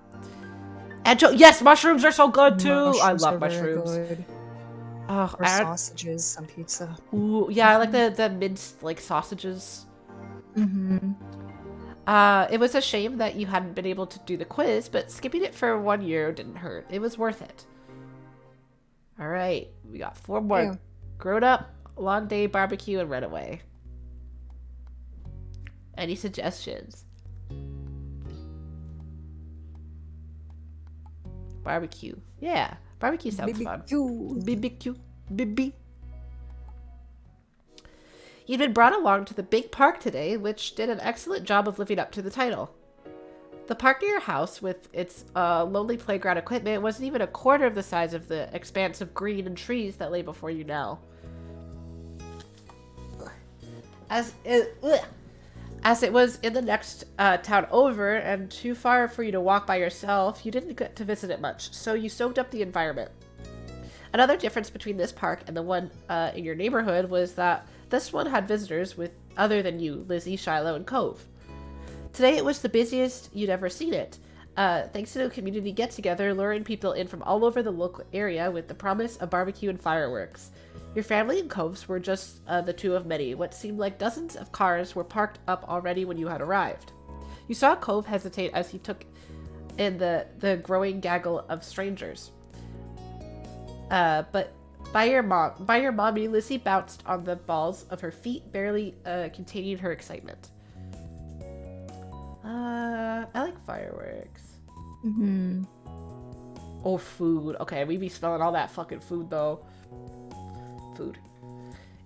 Yes, mushrooms are so good too! I love are very mushrooms. good. Oh, Or sausages on pizza. ooh, yeah, I like the minced like sausages. Mm-hmm. It was a shame that you hadn't been able to do the quiz, but skipping it for 1 year didn't hurt. It was worth it. All right, we got 4 more. Yeah. Grown up, long day, barbecue, and runaway. Any suggestions? Barbecue. Yeah, barbecue sounds fun. BBQ. BB. You'd been brought along to the big park today, which did an excellent job of living up to the title. The park near your house, with its lonely playground equipment, wasn't even a quarter of the size of the expanse of green and trees that lay before you now. As it was in the next town over and too far for you to walk by yourself, you didn't get to visit it much, so you soaked up the environment. Another difference between this park and the one in your neighborhood was that this one had visitors with other than you, Lizzie, Shiloh, and Cove. Today it was the busiest you'd ever seen it, thanks to a community get-together luring people in from all over the local area with the promise of barbecue and fireworks. Your family and Cove's were just the two of many. What seemed like dozens of cars were parked up already when you had arrived. You saw Cove hesitate as he took in the growing gaggle of strangers. But by your mommy, Lizzie bounced on the balls of her feet, barely containing her excitement. I like fireworks. Mm-hmm. Oh, food. Okay, we be smelling all that fucking food, though. Food.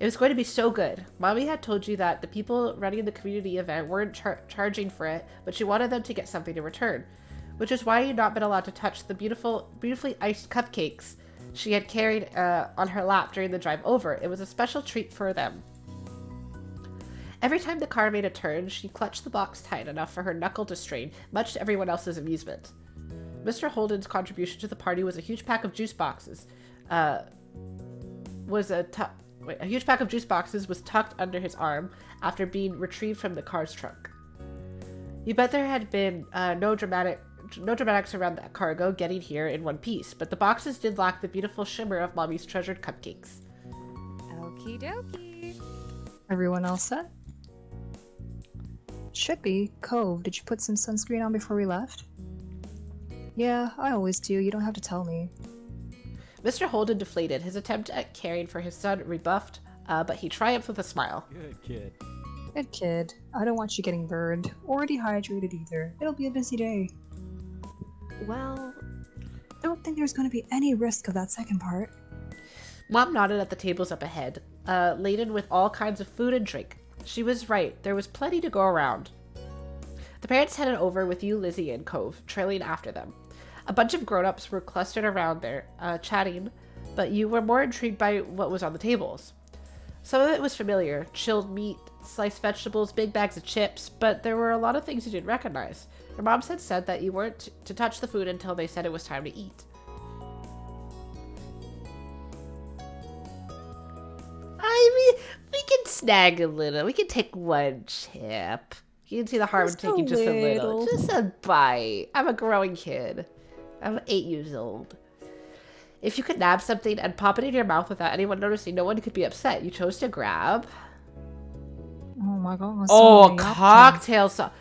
It was going to be so good. Mommy had told you that the people running the community event weren't charging for it, but she wanted them to get something in return, which is why you'd not been allowed to touch the beautifully iced cupcakes she had carried on her lap during the drive over. It was a special treat for them. Every time the car made a turn, she clutched the box tight enough for her knuckle to strain, much to everyone else's amusement. Mr. Holden's contribution to the party was a huge pack of juice boxes. A huge pack of juice boxes was tucked under his arm after being retrieved from the car's trunk. You bet there had been no dramatics around that cargo getting here in one piece, but the boxes did lack the beautiful shimmer of Mommy's treasured cupcakes. Okie dokie. Everyone else set? Should be. Cove, did you put some sunscreen on before we left? Yeah, I always do. You don't have to tell me. Mr. Holden deflated, his attempt at caring for his son rebuffed, but he triumphed with a smile. Good kid. Good kid. I don't want you getting burned or dehydrated either. It'll be a busy day. Well, don't think there's going to be any risk of that second part. Mom nodded at the tables up ahead, laden with all kinds of food and drink. She was right. There was plenty to go around. The parents headed over with you, Lizzie, and Cove, trailing after them. A bunch of grown-ups were clustered around there, chatting, but you were more intrigued by what was on the tables. Some of it was familiar: chilled meat, sliced vegetables, big bags of chips, but there were a lot of things you didn't recognize. Your moms had said that you weren't to touch the food until they said it was time to eat. I mean, we can snag a little. We can take one chip. You can see the harm in taking just a little. Just a bite. I'm a growing kid. I'm 8 years old. If you could nab something and pop it in your mouth without anyone noticing, no one could be upset. You chose to grab. Oh my god. Oh, a cocktail sauce.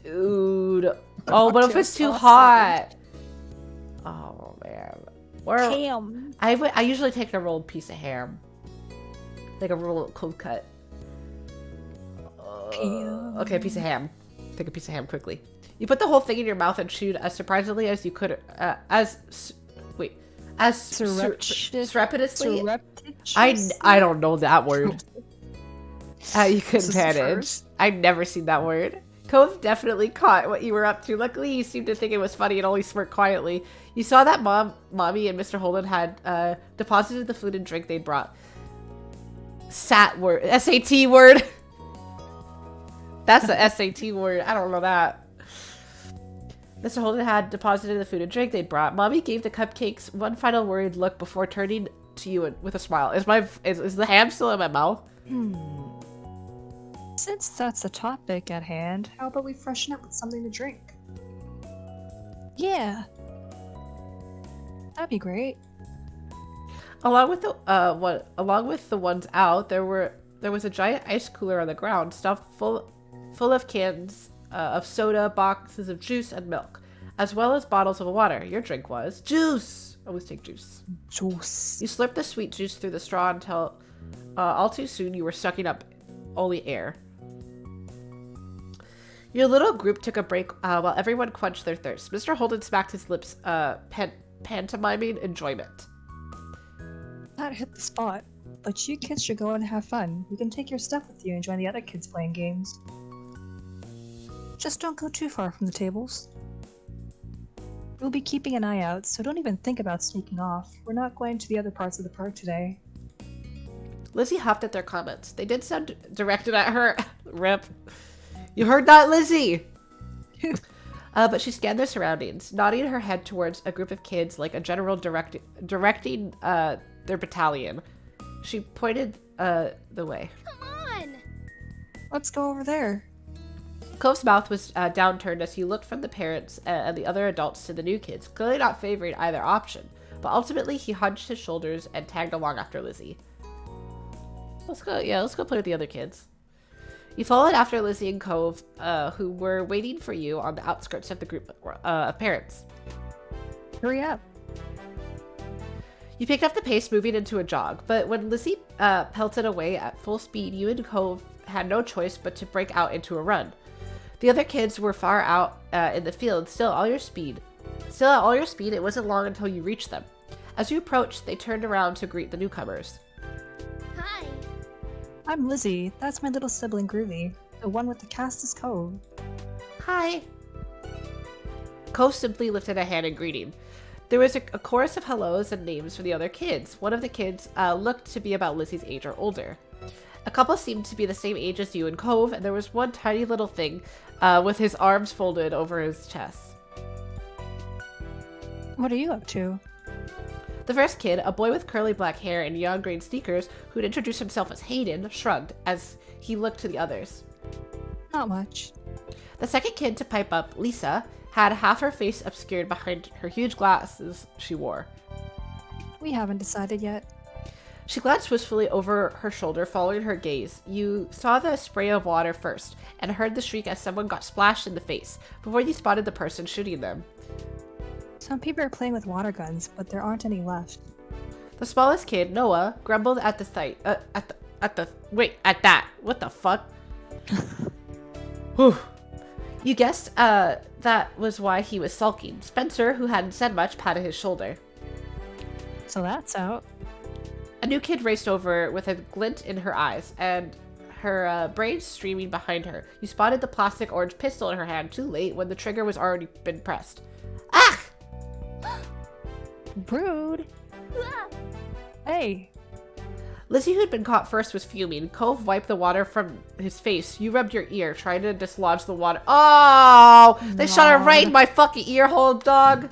Dude. Oh, what if it's too hot? Oh, man. Ham. I usually take a rolled piece of ham. Like a rolled cold cut. Okay, a piece of ham. Take a piece of ham quickly. You put the whole thing in your mouth and chewed as surprisingly as you could. Surreptitiously. I don't know that word. You could manage. I'd never seen that word. Cove definitely caught what you were up to. Luckily, you seemed to think it was funny and only smirked quietly. You saw that Mommy and Mr. Holden had deposited the food and drink they'd brought. SAT word. SAT word. That's a SAT word. I don't know that. Mr. Holden had deposited the food and drink they'd brought. Mommy gave the cupcakes one final worried look before turning to you with a smile. Is the ham still in my mouth? Since that's the topic at hand, how about we freshen up with something to drink? Yeah. That'd be great. Along with the ones out, there was a giant ice cooler on the ground, stuffed full of cans of soda, boxes of juice, and milk, as well as bottles of water. Your drink was juice. Always take juice. Juice. You slurped the sweet juice through the straw until all too soon you were sucking up only air. Your little group took a break while everyone quenched their thirst. Mr. Holden smacked his lips, pantomiming enjoyment. That hit the spot, but you kids should go and have fun. You can take your stuff with you and join the other kids playing games. Just don't go too far from the tables. We'll be keeping an eye out, so don't even think about sneaking off. We're not going to the other parts of the park today. Lizzie huffed at their comments. They did sound directed at her. Rip. You heard that, Lizzie? But she scanned their surroundings, nodding her head towards a group of kids like a general directing their battalion. She pointed the way. Come on! Let's go over there. Cove's mouth was downturned as he looked from the parents and the other adults to the new kids, clearly not favoring either option. But ultimately, he hunched his shoulders and tagged along after Lizzie. Let's go play with the other kids. You followed after Lizzie and Cove, who were waiting for you on the outskirts of the group of parents. Hurry up. You picked up the pace, moving into a jog, but when Lizzie pelted away at full speed, you and Cove had no choice but to break out into a run. The other kids were far out in the field, still at all your speed, it wasn't long until you reached them. As you approached, they turned around to greet the newcomers. Hi. I'm Lizzie. That's my little sibling Groovy, the one with the cast's Cove. Hi. Cove simply lifted a hand in greeting. There was a chorus of hellos and names for the other kids. One of the kids looked to be about Lizzie's age or older. A couple seemed to be the same age as you and Cove, and there was one tiny little thing with his arms folded over his chest. What are you up to? The first kid, a boy with curly black hair and neon green sneakers, who'd introduced himself as Hayden, shrugged as he looked to the others. Not much. The second kid to pipe up, Lisa, had half her face obscured behind her huge glasses she wore. We haven't decided yet. She glanced wistfully over her shoulder, following her gaze. You saw the spray of water first, and heard the shriek as someone got splashed in the face, before you spotted the person shooting them. Some people are playing with water guns, but there aren't any left. The smallest kid, Noah, grumbled at the sight. At that. What the fuck? Whew. You guessed that was why he was sulking. Spencer, who hadn't said much, patted his shoulder. So that's out. A new kid raced over with a glint in her eyes and her brains streaming behind her. You spotted the plastic orange pistol in her hand too late when the trigger was already been pressed. Ah! Rude. Hey. Lizzie, who'd been caught first, was fuming. Cove wiped the water from his face. You rubbed your ear, trying to dislodge the water. Oh! They shot her right in my fucking ear hole, dog!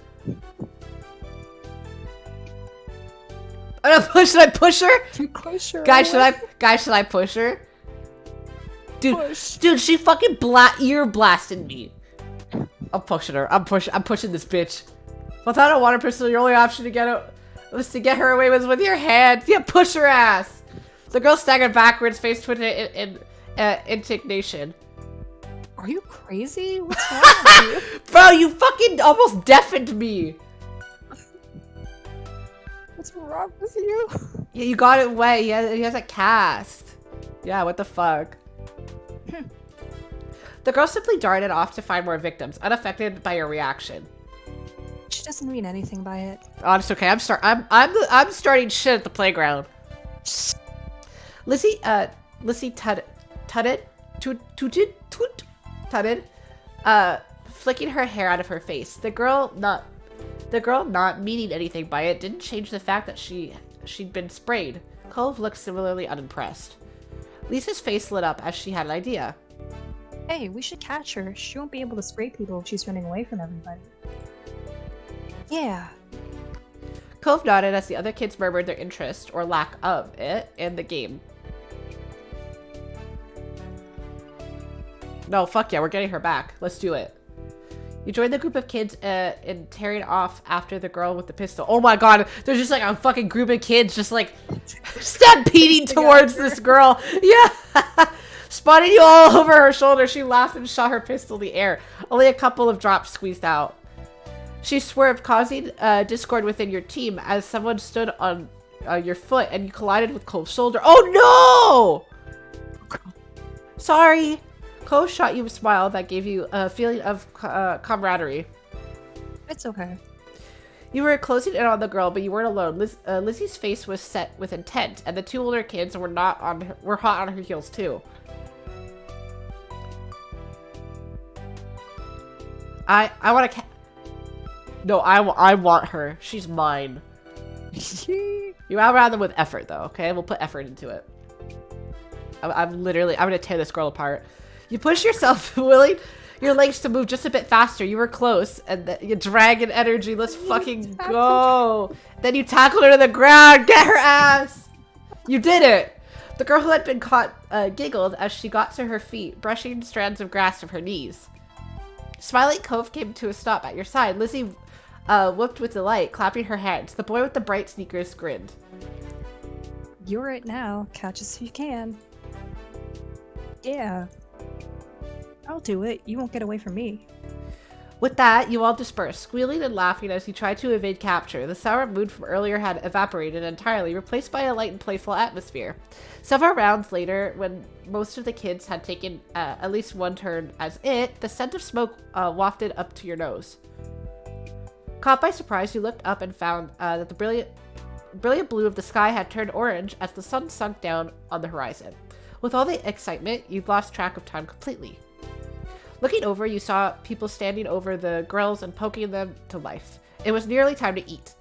Should I push her? You push her. Guys, should I push her? Dude, she fucking ear blasted me. I'm pushing her. I'm pushing this bitch. Without a water pistol, your only option to get her away was with your hand. Yeah, push her ass. The girl staggered backwards, face twisted in indignation. Are you crazy? What's wrong with you? Bro, you fucking almost deafened me. What's wrong with you? Yeah, you got it wet. He has a cast. Yeah, what the fuck? The girl simply darted off to find more victims, unaffected by your reaction. She doesn't mean anything by it. Oh, it's okay. I'm starting shit at the playground. Lizzie tutted, flicking her hair out of her face. The girl not meaning anything by it didn't change the fact that she'd been sprayed. Cove looked similarly unimpressed. Lisa's face lit up as she had an idea. Hey, we should catch her. She won't be able to spray people if she's running away from everybody. Yeah. Cove nodded as the other kids murmured their interest, or lack of it, in the game. No, fuck yeah, we're getting her back. Let's do it. You joined the group of kids in tearing off after the girl with the pistol. Oh my god, there's just like a fucking group of kids just like stampeding towards this girl. Yeah. Spotting you all over her shoulder, she laughed and shot her pistol in the air. Only a couple of drops squeezed out. She swerved, causing discord within your team as someone stood on your foot and you collided with Cove's shoulder. Oh no! Sorry. Cove shot you a smile that gave you a feeling of camaraderie. It's okay. You were closing in on the girl, but you weren't alone. Lizzie's face was set with intent, and the two older kids were hot on her heels too. I want to. No, I want her. She's mine. You outran them with effort, though. Okay, we'll put effort into it. I'm gonna tear this girl apart. You push yourself, willing your legs to move just a bit faster. You were close, and you dragon energy. Let's fucking go. Then you tackled her to the ground. Get her ass. You did it. The girl who had been caught giggled as she got to her feet, brushing strands of grass from her knees. Smiling, Cove came to a stop at your side. Lizzie whooped with delight, clapping her hands. The boy with the bright sneakers grinned. You're it now. Catch us if you can. Yeah. I'll do it. You won't get away from me. With that, you all dispersed, squealing and laughing as you tried to evade capture. The sour mood from earlier had evaporated entirely, replaced by a light and playful atmosphere. Several rounds later, when most of the kids had taken at least one turn as it, the scent of smoke wafted up to your nose. Caught by surprise, you looked up and found that the brilliant blue of the sky had turned orange as the sun sunk down on the horizon. With all the excitement, you'd lost track of time completely. Looking over, you saw people standing over the grills and poking them to life. It was nearly time to eat.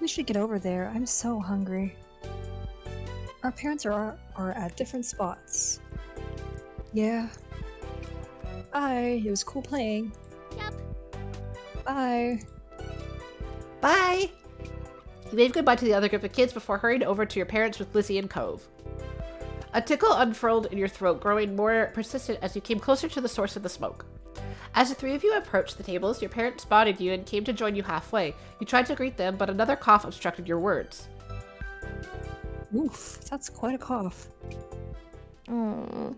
We should get over there. I'm so hungry. Our parents are at different spots. Yeah. Bye. It was cool playing. Yep. Bye. Bye! You waved goodbye to the other group of kids before hurrying over to your parents with Lizzie and Cove. A tickle unfurled in your throat, growing more persistent as you came closer to the source of the smoke. As the three of you approached the tables, your parents spotted you and came to join you halfway. You tried to greet them, but another cough obstructed your words. Oof, that's quite a cough. Aww.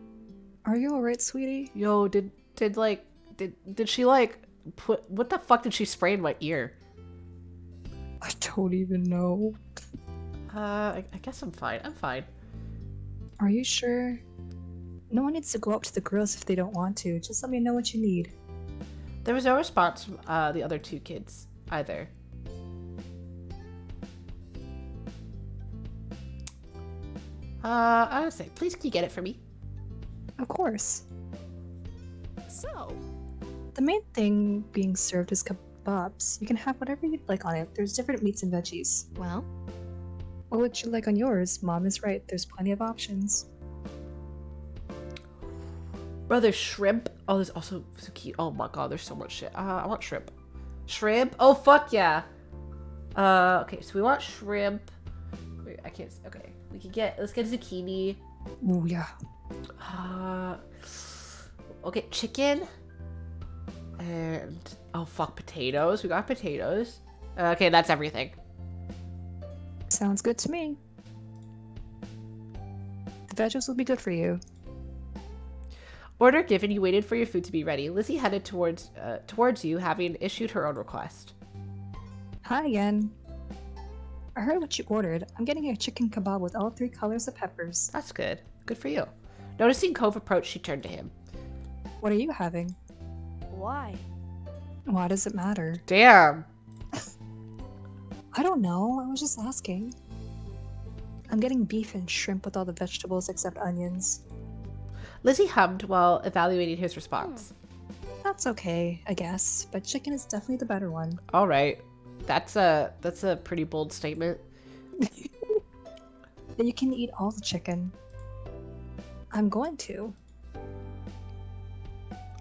Are you alright, sweetie? Yo, did she like put, what the fuck did she spray in my ear? I don't even know. I guess I'm fine. I'm fine. Are you sure? No one needs to go up to the girls if they don't want to. Just let me know what you need. There was no response from the other two kids either. I would say, please can you get it for me? Of course. So, The main thing being served is kebabs. You can have whatever you'd like on it. There's different meats and veggies. well, What would you like on yours? Mom is right. There's plenty of options. Bro, there's shrimp. Oh, there's also zucchini. Oh my god, there's so much shit. I want shrimp. Shrimp? Oh, fuck yeah. Okay, so we want shrimp. Wait, I can't. Okay, let's get zucchini. Oh yeah. Okay, chicken. And, oh fuck, potatoes. We got potatoes. Okay, that's everything. Sounds good to me. The veggies will be good for you. Order given, you waited for your food to be ready. Lizzie headed towards you, having issued her own request. Hi again. I heard what you ordered. I'm getting a chicken kebab with all 3 colors of peppers. That's good. Good for you. Noticing Cove approach, she turned to him. What are you having? why? Why does it matter? Damn. I don't know. I was just asking. I'm getting beef and shrimp with all the vegetables except onions. Lizzie hummed while evaluating his response. That's okay, I guess, but chicken is definitely the better one. All right. That's a pretty bold statement. Then you can eat all the chicken. I'm going to.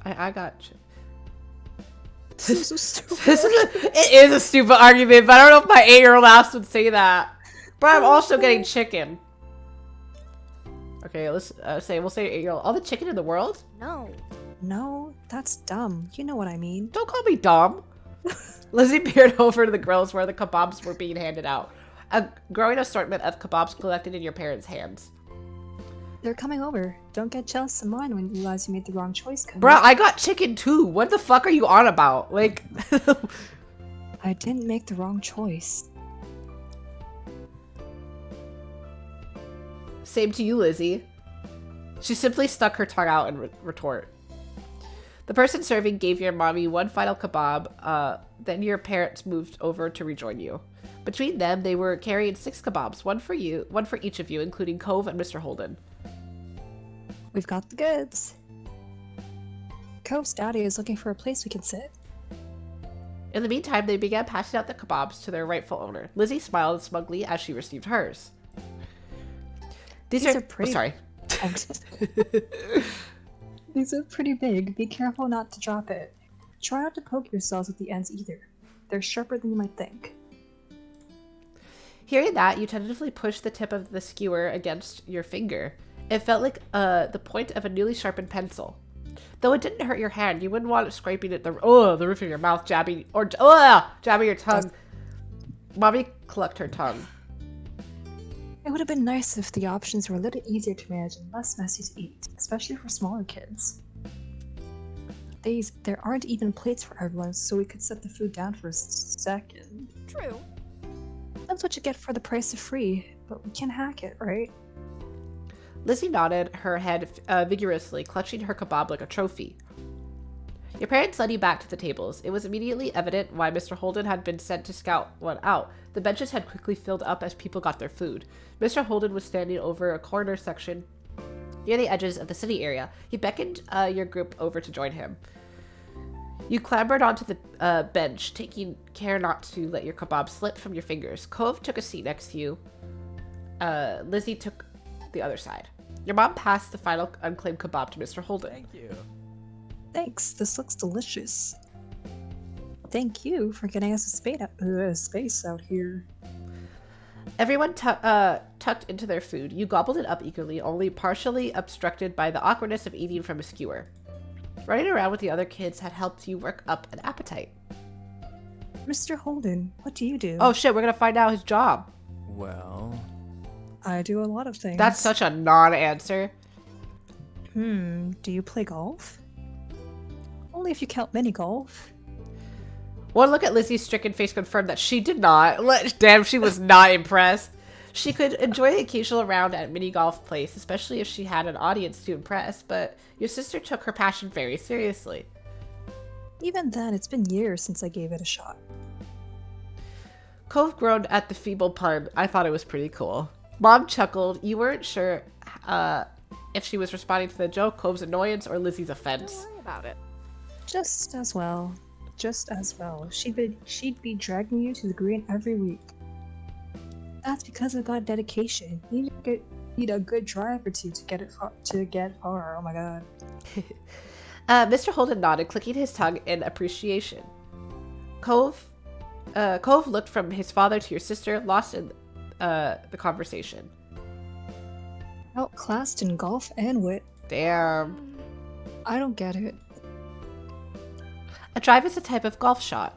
I got you. This is so stupid. It is a stupid argument, but I don't know if my 8-year-old ass would say that. But I'm also getting chicken. Okay, let's we'll say 8-year-old. All the chicken in the world? No. No, that's dumb. You know what I mean. Don't call me dumb. Lizzie peered over to the grills where the kebabs were being handed out. A growing assortment of kebabs collected in your parents' hands. They're coming over. Don't get jealous of mine when you realize you made the wrong choice, Cody. Bruh, I got chicken too. What the fuck are you on about? Like... I didn't make the wrong choice. Same to you, Lizzie. She simply stuck her tongue out in retort. The person serving gave your mommy one final kebab, then your parents moved over to rejoin you. Between them, they were carrying 6 kebabs, one for each of you, including Cove and Mr. Holden. We've got the goods. Cove's daddy is looking for a place we can sit. In the meantime, they began passing out the kebabs to their rightful owner. Lizzie smiled smugly as she received hers. These are pretty. Oh, sorry. These are pretty big. Be careful not to drop it. Try not to poke yourselves with the ends either. They're sharper than you might think. Hearing that, you tentatively pushed the tip of the skewer against your finger. It felt like the point of a newly sharpened pencil. Though it didn't hurt your hand, you wouldn't want it scraping at the roof of your mouth, jabbing your tongue. Mommy clucked her tongue. It would have been nice if the options were a little easier to manage and less messy to eat, especially for smaller kids. There aren't even plates for everyone, so we could set the food down for a second. True. That's what you get for the price of free, but we can hack it, right? Lizzie nodded her head vigorously, clutching her kebab like a trophy. Your parents led you back to the tables. It was immediately evident why Mr. Holden had been sent to scout one out. The benches had quickly filled up as people got their food. Mr. Holden was standing over a corner section near the edges of the city area. He beckoned your group over to join him. You clambered onto the bench, taking care not to let your kebab slip from your fingers. Cove took a seat next to you. Lizzie took the other side. Your mom passed the final unclaimed kebab to Mr. Holden. Thank you. Thanks, this looks delicious. Thank you for getting us a space out here. Everyone tucked into their food. You gobbled it up eagerly, only partially obstructed by the awkwardness of eating from a skewer. Running around with the other kids had helped you work up an appetite. Mr. Holden, what do you do? Oh shit, we're gonna find out his job. Well, I do a lot of things. That's such a non-answer. Do you play golf? Only if you count mini golf. One look at Lizzie's stricken face confirmed that she did not. Damn, she was not impressed. She could enjoy an occasional round at mini golf place, especially if she had an audience to impress, but your sister took her passion very seriously. Even then, it's been years since I gave it a shot. Cove groaned at the feeble pun. I thought it was pretty cool. Mom chuckled. You weren't sure if she was responding to the joke, Cove's annoyance, or Lizzie's Don't offense. worry about it. Just as well. Just as well. She'd be dragging you to the green every week. That's because of God dedication. You need a good drive or two to get far. Oh my god. Mr. Holden nodded, clicking his tongue in appreciation. Cove looked from his father to your sister, lost in the conversation. Outclassed in golf and wit. Damn. I don't get it. A drive is a type of golf shot.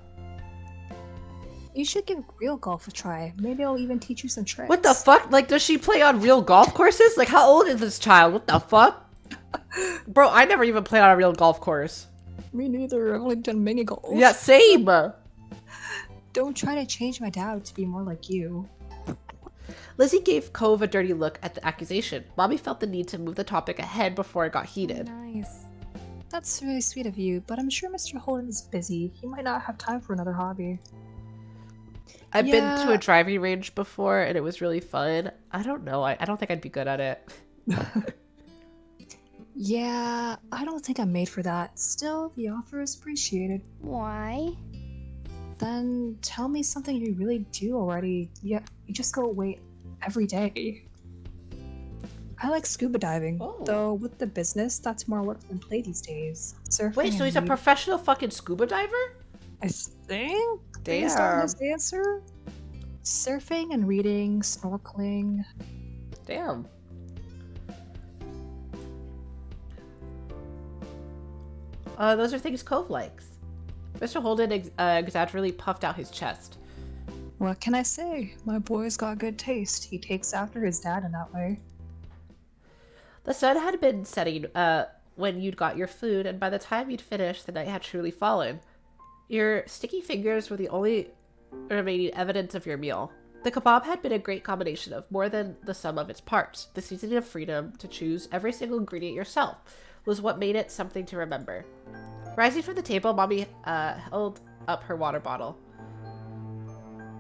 You should give real golf a try. Maybe I'll even teach you some tricks. What the fuck? Like, does she play on real golf courses? Like, how old is this child? What the fuck? Bro, I never even played on a real golf course. Me neither. I've only done mini golf. Yeah, same. Don't try to change my dad to be more like you. Lizzie gave Cove a dirty look at the accusation. Mommy felt the need to move the topic ahead before it got heated. Nice. That's really sweet of you, but I'm sure Mr. Holden is busy. He might not have time for another hobby. I've been to Yeah. a driving range before, and it was really fun. I don't know. I don't think I'd be good at it. Yeah, I don't think I'm made for that. Still, the offer is appreciated. Why? Then tell me something you really do already. Yeah, you just go away every day. I like scuba diving, Oh. though with the business, that's more work than play these days. Surfing Wait, so and he's a reading- professional fucking scuba diver? I think? Based on his answer? Surfing and reading, snorkeling. Damn. Those are things Cove likes. Mr. Holden exaggeratedly puffed out his chest. What can I say? My boy's got good taste. He takes after his dad in that way. The sun had been setting when you'd got your food, and by the time you'd finished, the night had truly fallen. Your sticky fingers were the only remaining evidence of your meal. The kebab had been a great combination of more than the sum of its parts. The seasoning of freedom to choose every single ingredient yourself was what made it something to remember. Rising from the table, Mommy held up her water bottle.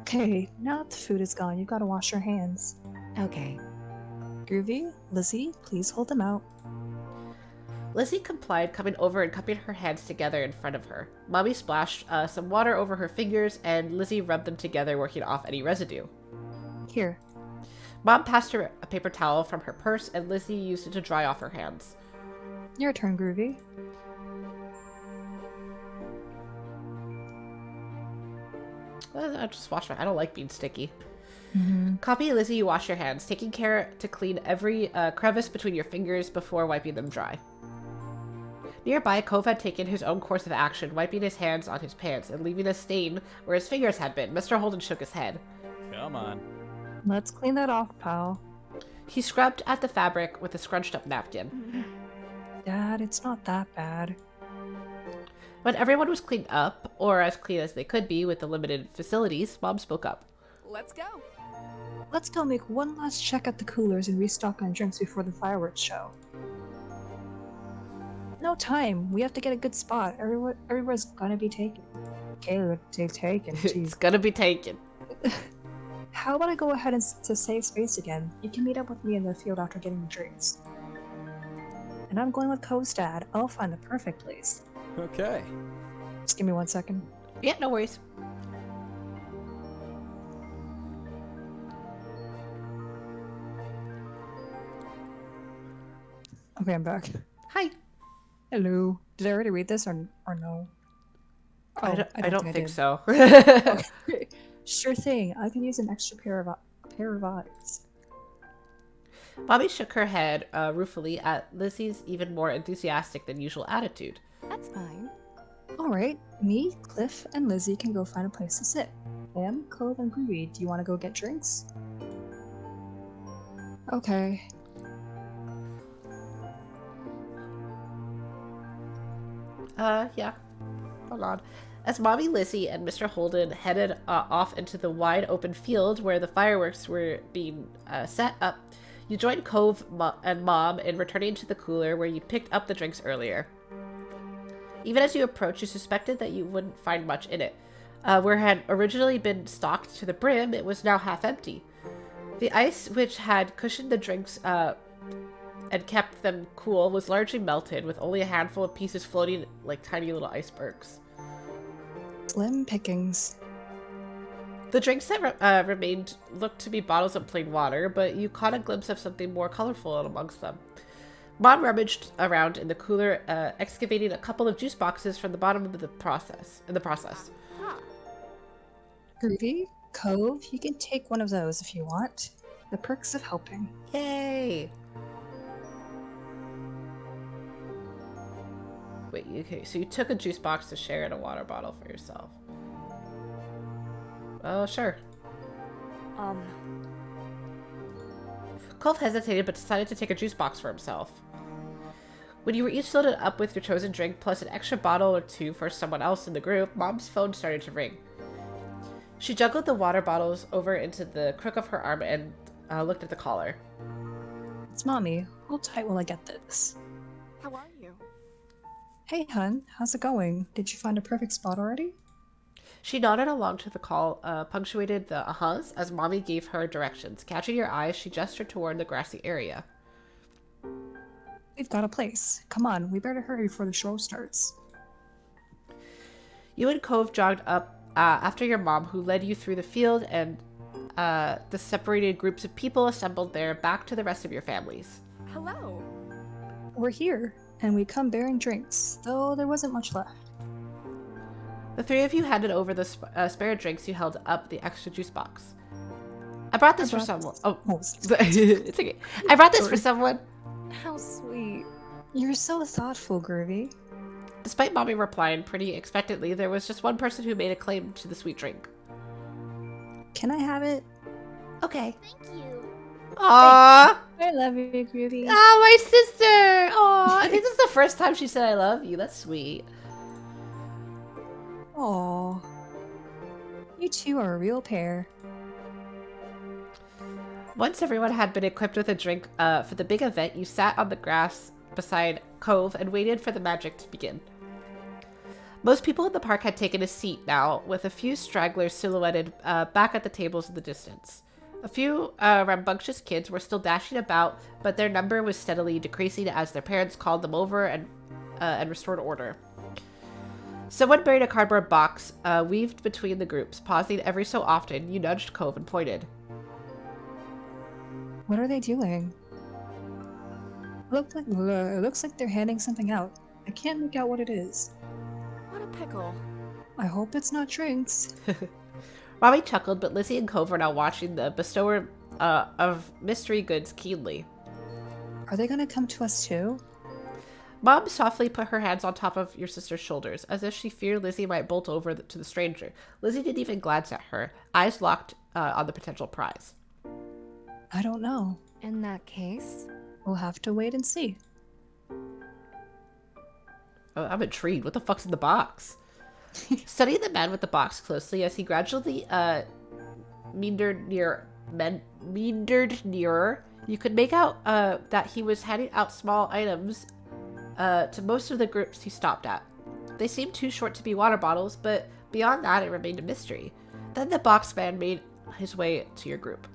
Okay, now that the food is gone, you've got to wash your hands. Okay. Groovy, Lizzie, please hold them out. Lizzie complied, coming over and cupping her hands together in front of her. Mommy splashed some water over her fingers, and Lizzie rubbed them together, working off any residue. Here. Mom passed her a paper towel from her purse, and Lizzie used it to dry off her hands. Your turn, Groovy. I just washed my... I don't like being sticky. Mm-hmm. Copy Lizzie, you wash your hands, taking care to clean every crevice between your fingers before wiping them dry. Nearby, Cove had taken his own course of action, wiping his hands on his pants and leaving a stain where his fingers had been. Mr. Holden shook his head. Come on. Let's clean that off, pal. He scrubbed at the fabric with a scrunched-up napkin. Dad, it's not that bad. When everyone was cleaned up, or as clean as they could be with the limited facilities, Mom spoke up. Let's go. Let's go make one last check at the coolers and restock on drinks before the fireworks show. No time. We have to get a good spot. Everywhere's gonna be taken. Okay, taken. It's Jeez. gonna be taken. How about I go ahead and to save space again? You can meet up with me in the field after getting the drinks. And I'm going with Cove's dad. I'll find the perfect place. Okay. Just give me 1 second. Yeah, no worries. Okay, I'm back. Hi. Hello. Did I already read this or no? I don't think did. so. Okay. Sure thing. I can use an extra pair of eyes. Mommy shook her head ruefully at Lizzie's even more enthusiastic than usual attitude. That's fine. All right. Me, Cliff, and Lizzie can go find a place to sit. Sam, Cove, and Groovy, do you want to go get drinks? Okay. Yeah. Hold on. As Mommy Lizzie and Mr. Holden headed off into the wide open field where the fireworks were being set up, you joined Cove and Mom in returning to the cooler where you picked up the drinks earlier. Even as you approached, you suspected that you wouldn't find much in it. Where it had originally been stocked to the brim, it was now half empty. The ice, which had cushioned the drinks and kept them cool, was largely melted, with only a handful of pieces floating like tiny little icebergs. Slim pickings. The drinks that remained looked to be bottles of plain water, but you caught a glimpse of something more colorful amongst them. Mom rummaged around in the cooler, excavating a couple of juice boxes from the bottom of the process. Groovy, Cove, you can take one of those if you want. The perks of helping. Yay! Wait, okay, so you took a juice box to share and a water bottle for yourself. Oh, sure. Cove hesitated but decided to take a juice box for himself. When you were each loaded up with your chosen drink plus an extra bottle or two for someone else in the group, Mom's phone started to ring. She juggled the water bottles over into the crook of her arm and looked at the caller. It's Mommy. Hold tight while I get this. How are you? Hey, hun. How's it going? Did you find a perfect spot already? She nodded along to the call, punctuated the uh-huhs as Mommy gave her directions. Catching your eyes, she gestured toward the grassy area. We've got a place. Come on, we better hurry before the show starts. You and Cove jogged up after your mom, who led you through the field and the separated groups of people assembled there back to the rest of your families. Hello. We're here, and we come bearing drinks, though there wasn't much left. The three of you handed over the spare drinks you held up the extra juice box. I brought this for someone. Oh, it's okay. I brought this for someone. How sweet. You're so thoughtful, Groovy. Despite Mommy replying pretty expectantly, there was just one person who made a claim to the sweet drink. Can I have it? Okay. Thank you. Aww. I love you, Groovy. Oh, my sister. Aww. I think this is the first time she said I love you. That's sweet. Aww. You two are a real pair. Once everyone had been equipped with a drink for the big event, you sat on the grass beside Cove and waited for the magic to begin. Most people in the park had taken a seat now, with a few stragglers silhouetted back at the tables in the distance. A few rambunctious kids were still dashing about, but their number was steadily decreasing as their parents called them over and restored order. Someone buried a cardboard box weaved between the groups. Pausing every so often, you nudged Cove and pointed. What are they doing? It looks like they're handing something out. I can't make out what it is. What a pickle. I hope it's not drinks. Mommy chuckled, but Lizzie and Cove were now watching the bestower of mystery goods keenly. Are they gonna come to us too? Mom softly put her hands on top of your sister's shoulders, as if she feared Lizzie might bolt over to the stranger. Lizzie didn't even glance at her, eyes locked on the potential prize. I don't know. In that case, We'll have to wait and see. Oh, I'm intrigued. What the fuck's in the box? Studying the man with the box closely as he gradually meandered nearer, you could make out that he was handing out small items to most of the groups he stopped at. They seemed too short to be water bottles, but beyond that, it remained a mystery. Then the box man made his way to your group.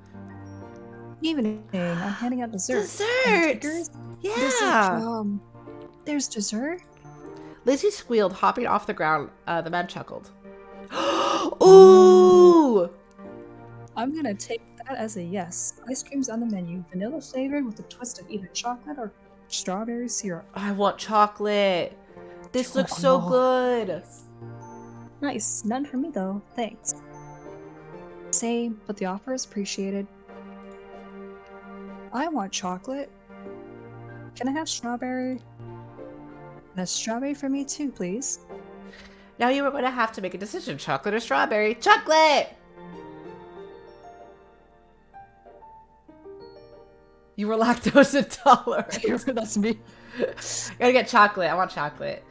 Evening. I'm handing out dessert. Dessert! Yeah! There's dessert? Lizzie squealed, hopping off the ground. The man chuckled. Ooh! I'm gonna take that as a yes. Ice cream's on the menu. Vanilla flavored with a twist of either chocolate or strawberry syrup. I want chocolate. This looks so good. Nice. None for me though. Thanks. Same, but the offer is appreciated. I want chocolate. Can I have strawberry? And a strawberry for me too, please. Now you were going to have to make a decision. Chocolate or strawberry? Chocolate! You were lactose intolerant. That's me. Gotta get chocolate. I want chocolate.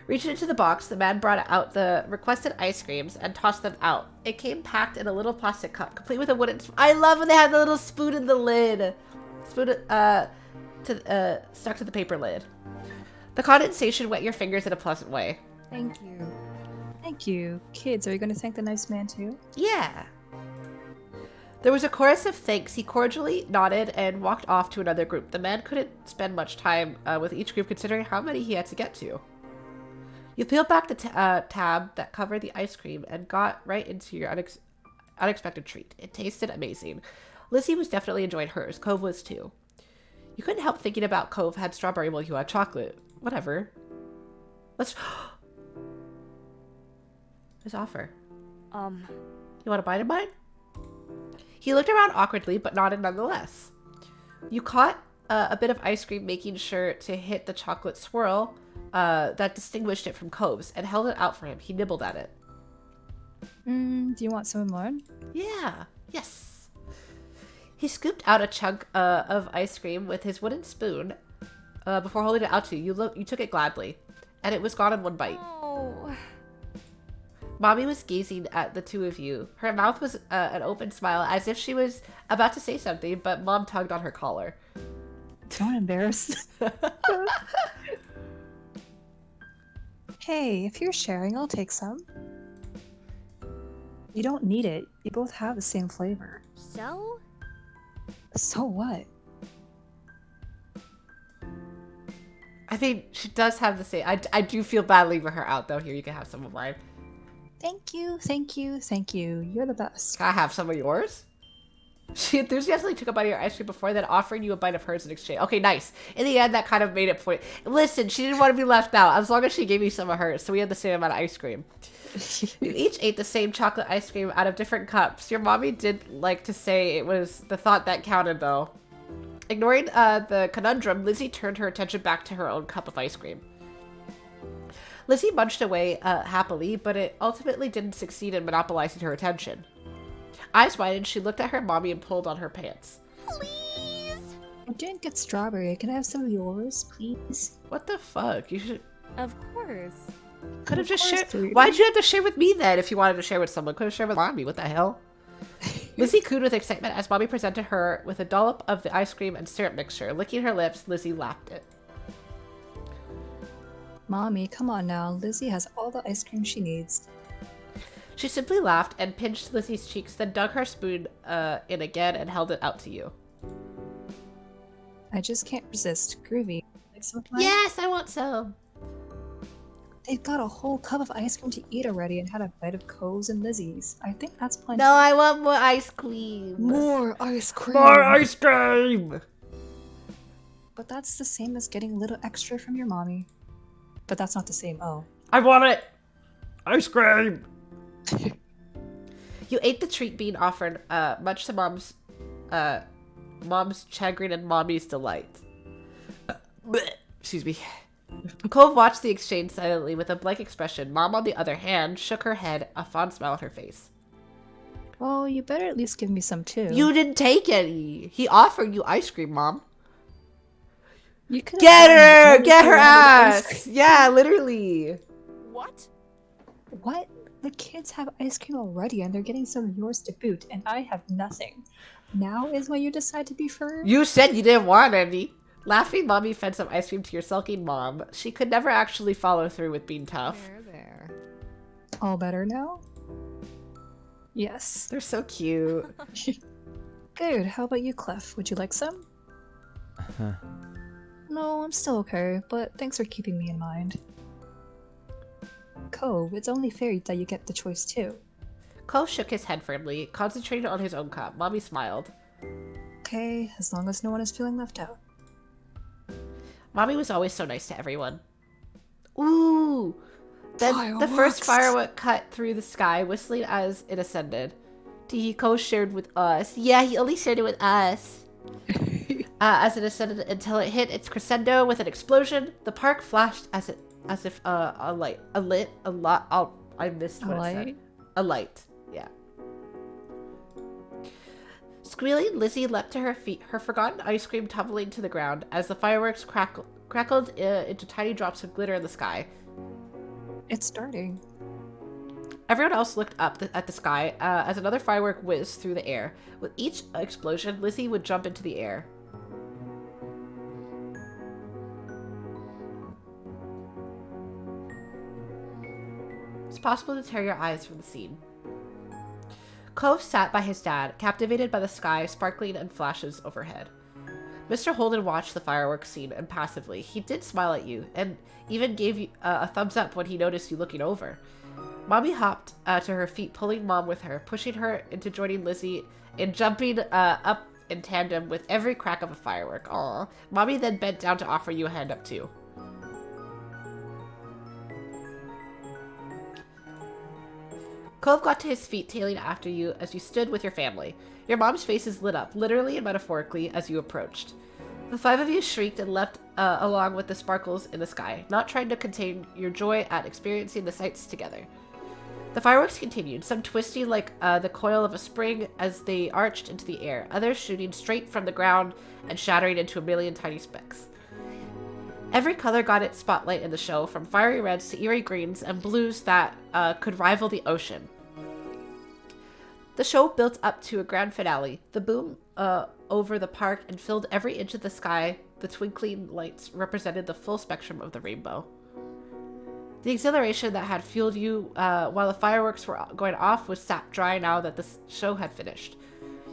Reaching into the box, the man brought out the requested ice creams and tossed them out. It came packed in a little plastic cup, complete with a wooden... I love when they had the little spoon in the lid. Spoon, stuck to the paper lid. The condensation wet your fingers in a pleasant way. Thank you. Thank you. Kids, are you going to thank the nice man too? Yeah. There was a chorus of thanks. He cordially nodded and walked off to another group. The man couldn't spend much time with each group considering how many he had to get to. You peeled back the tab that covered the ice cream and got right into your unexpected treat. It tasted amazing. Lizzie was definitely enjoying hers. Cove was too. You couldn't help thinking about Cove had strawberry while you had chocolate. Whatever. Let's... His offer. You want a bite of mine? He looked around awkwardly, but nodded nonetheless. You caught a bit of ice cream, making sure to hit the chocolate swirl that distinguished it from Cove's, and held it out for him. He nibbled at it. Do you want some of mine? Yeah. Yes. He scooped out a chunk of ice cream with his wooden spoon before holding it out to you. You took it gladly, and it was gone in one bite. Oh. Mommy was gazing at the two of you. Her mouth was an open smile, as if she was about to say something, but Mom tugged on her collar. Don't embarrass. Hey, if you're sharing, I'll take some. You don't need it. You both have the same flavor. So? So what? I think she does have the same. I do feel bad leaving her out, though. Here, you can have some of mine. Thank you, thank you, thank you. You're the best. Can I have some of yours? She enthusiastically took a bite of your ice cream before then offering you a bite of hers in exchange. Okay, nice. In the end, that kind of made it point. Listen, she didn't want to be left out as long as she gave you some of hers, so we had the same amount of ice cream. You each ate the same chocolate ice cream out of different cups. Your mommy did like to say it was the thought that counted, though. Ignoring the conundrum, Lizzie turned her attention back to her own cup of ice cream. Lizzie munched away happily, but it ultimately didn't succeed in monopolizing her attention. Eyes widened, she looked at her mommy and pulled on her pants. Please! I didn't get strawberry. Can I have some of yours, please? What the fuck? You should... Of course. Could have just shared... Sweetie. Why'd you have to share with me then if you wanted to share with someone? Could have shared with mommy. What the hell? Lizzie cooed with excitement as mommy presented her with a dollop of the ice cream and syrup mixture. Licking her lips, Lizzie lapped it. Mommy, come on now. Lizzie has all the ice cream she needs. She simply laughed and pinched Lizzie's cheeks, then dug her spoon in again and held it out to you. I just can't resist. Groovy. Like some of mine? Yes, I want some. They've got a whole cup of ice cream to eat already and had a bite of Cove's and Lizzie's. I think that's plenty. No, I want more ice cream. More ice cream! More ice cream! But that's the same as getting a little extra from your mommy. But that's not the same. Oh. I want it! Ice cream! You ate the treat being offered, much to Mom's chagrin and Mommy's delight. Excuse me. Cove watched the exchange silently with a blank expression. Mom, on the other hand, shook her head, a fond smile on her face. Well, you better at least give me some too. You didn't take any. He offered you ice cream, Mom. You could Get her! Get her ass! Yeah, literally. What? What? The kids have ice cream already and they're getting some of yours to boot, and I have nothing. Now is when you decide to be firm? You said you didn't want any. Laughing, Mommy fed some ice cream to your sulking mom. She could never actually follow through with being tough. There. All better now? Yes. They're so cute. Good. How about you, Clef? Would you like some? No, I'm still okay, but thanks for keeping me in mind. Cove, it's only fair that you get the choice too. Cove shook his head firmly, concentrated on his own cup. Mommy smiled. Okay, as long as no one is feeling left out. Mommy was always so nice to everyone. Ooh! Then the first firework cut through the sky, whistling as it ascended. Cove shared with us. Yeah, he only shared it with us. As it ascended until it hit its crescendo with an explosion. The park flashed I missed what it said. A light. Yeah. Squealing, Lizzie leapt to her feet, her forgotten ice cream tumbling to the ground as the fireworks crackled into tiny drops of glitter in the sky. It's starting. Everyone else looked up at the sky as another firework whizzed through the air. With each explosion, Lizzie would jump into the air. It's possible to tear your eyes from the scene. Cove sat by his dad, captivated by the sky sparkling and flashes overhead. Mr. Holden watched the fireworks scene impassively. He did smile at you, and even gave you a thumbs up when he noticed you looking over. Mommy hopped to her feet, pulling Mom with her, pushing her into joining Lizzie and jumping up in tandem with every crack of a firework. Aww. Mommy then bent down to offer you a hand up too. Cove got to his feet, tailing after you as you stood with your family. Your mom's faces lit up, literally and metaphorically, as you approached. The five of you shrieked and leapt along with the sparkles in the sky, not trying to contain your joy at experiencing the sights together. The fireworks continued, some twisting like the coil of a spring as they arched into the air, others shooting straight from the ground and shattering into a million tiny specks. Every color got its spotlight in the show, from fiery reds to eerie greens and blues that could rival the ocean. The show built up to a grand finale. The boom over the park and filled every inch of the sky. The twinkling lights represented the full spectrum of the rainbow. The exhilaration that had fueled you while the fireworks were going off was sapped dry now that the show had finished.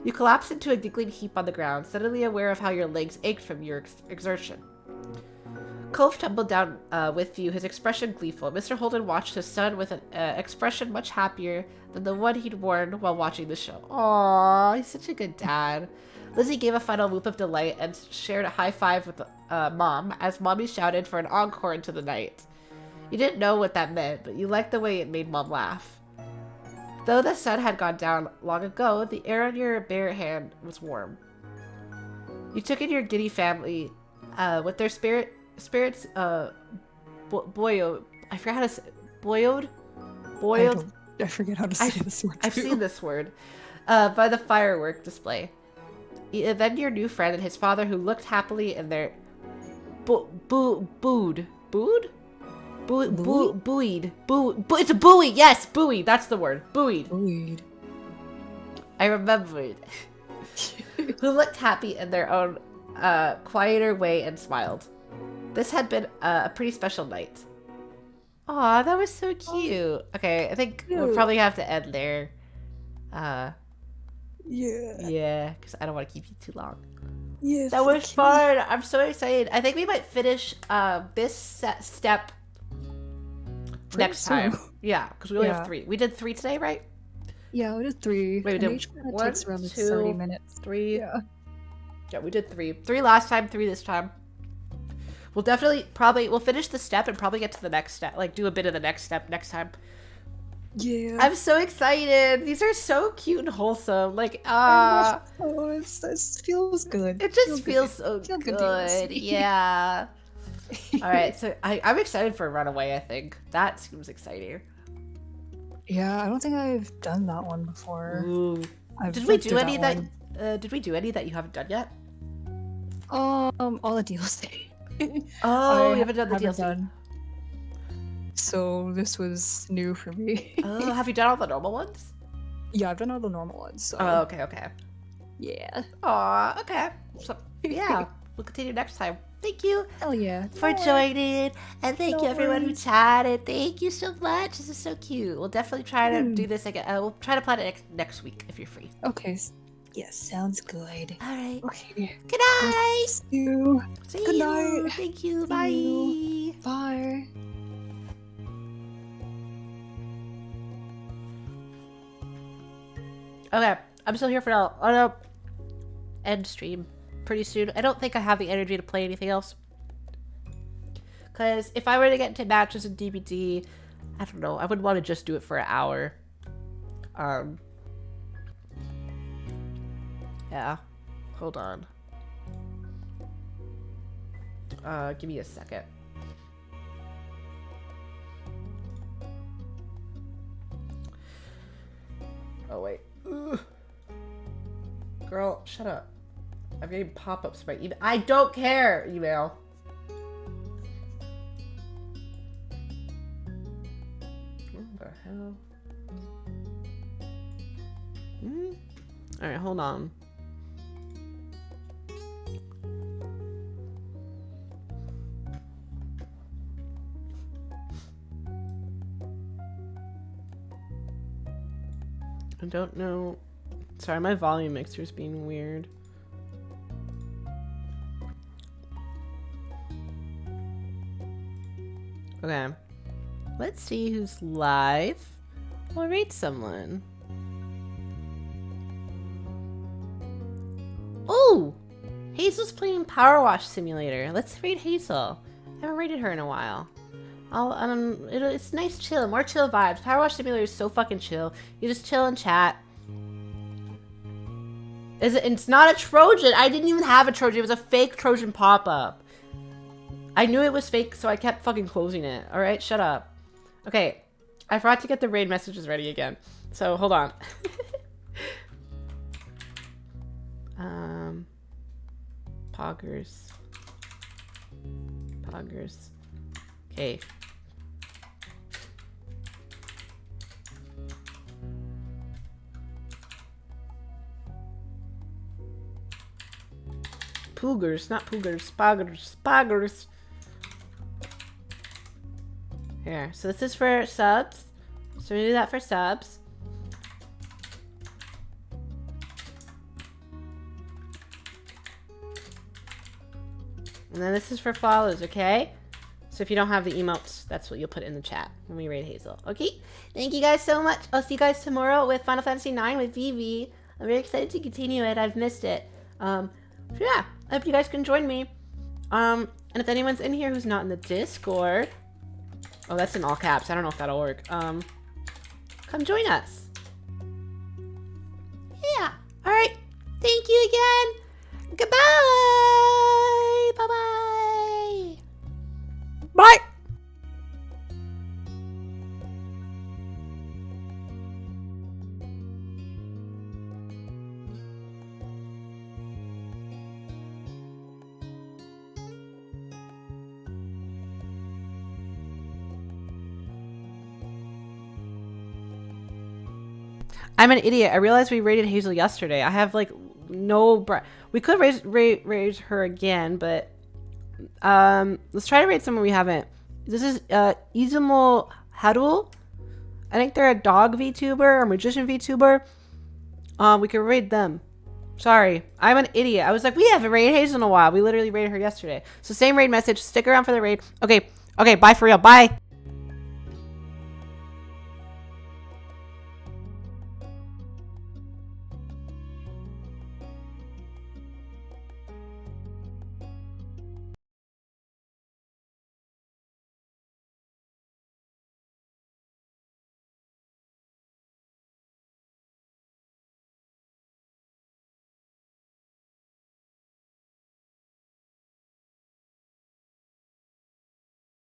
You collapsed into a giggling heap on the ground, suddenly aware of how your legs ached from your exertion. Cove tumbled down with you, his expression gleeful. Mr. Holden watched his son with an expression much happier than the one he'd worn while watching the show. Aww, he's such a good dad. Lizzie gave a final whoop of delight and shared a high five with Mom as Mommy shouted for an encore into the night. You didn't know what that meant, but you liked the way it made Mom laugh. Though the sun had gone down long ago, the air on your bare hand was warm. You took in your giddy family with their spirits boiled. I forgot how to say boiled. I forget how to say this word. I've seen this word by the firework display. Then your new friend and his father, who looked happily in their buoyed. It's a buoy. Yes, buoy. That's the word. Buoyed. I remembered. Who looked happy in their own quieter way and smiled. This had been a pretty special night. Aw, that was so cute. Okay, I think we'll probably have to end there. Yeah, because I don't want to keep you too long. Yeah, that was fun. I'm so excited. I think we might finish this step next time. Yeah, because we only have 3. We did 3 today, right? Yeah, we did 3. Wait, we did each one 1, takes around 2, 30 minutes. 3. Yeah. Yeah, we did 3. 3 last time, 3 this time. We'll definitely we'll finish the step and probably get to the next step, like do a bit of the next step next time. Yeah. I'm so excited. These are so cute and wholesome. Like, it feels good. It just feels so good. Yeah. All right, so I'm excited for Runaway, I think. That seems exciting. Yeah, I don't think I've done that one before. Ooh. Did we do any that you haven't done yet? All the DLC. Oh, you haven't done the DLC. So this was new for me. Oh, have you done all the normal ones? Yeah, I've done all the normal ones. So. Oh, okay. Yeah. Aw, okay. So, yeah, we'll continue next time. Thank you. Hell yeah. For joining, and thank you everyone who chatted. Thank you so much. This is so cute. We'll definitely try to do this again. We'll try to plan it next week if you're free. Okay. Yes, sounds good. All right. Okay. Good night. See you. See Good you. night. Thank you. See Bye. you. Bye. Okay, I'm still here for now. I'm gonna end stream pretty soon. I don't think I have the energy to play anything else. Because if I were to get into matches in DBD, I don't know, I wouldn't want to just do it for an hour. Yeah. Hold on. Give me a second. Oh, wait. Ugh. Girl, shut up. I'm getting pop-ups by email. I don't care, email. hell? All right, hold on. I don't know. Sorry, my volume mixer's being weird. Okay. Let's see who's live. We'll read someone. Oh! Hazel's playing Power Wash Simulator. Let's read Hazel. I haven't rated her in a while. It's nice chill, more chill vibes. Power Wash Simulator is so fucking chill. You just chill and chat. It's not a Trojan. I didn't even have a Trojan. It was a fake Trojan pop-up. I knew it was fake, so I kept fucking closing it. Alright, shut up. Okay, I forgot to get the raid messages ready again. So, hold on. Poggers. Okay. Poogers, not poogers. Poggers. Here, so this is for subs. So we do that for subs. And then this is for follows, okay? So if you don't have the emotes, that's what you'll put in the chat when we raid Hazel. Okay? Thank you guys so much. I'll see you guys tomorrow with Final Fantasy IX with Vivi. I'm very excited to continue it. I've missed it. So yeah, I hope you guys can join me. And if anyone's in here who's not in the Discord, oh, that's in all caps. I don't know if that'll work. Come join us. Yeah. All right. Thank you again. Goodbye. Bye-bye. Bye. I'm an idiot. I realized we rated Hazel yesterday. I have like no we could raise her again, but let's try to rate someone we haven't. This is Izumo Haru. I think they're a dog VTuber or magician VTuber. We could raid them. Sorry, I'm an idiot. I was like, we haven't raided Hazel in a while. We literally raided her yesterday. So same raid message. Stick around for the raid. Okay, bye for real. Bye.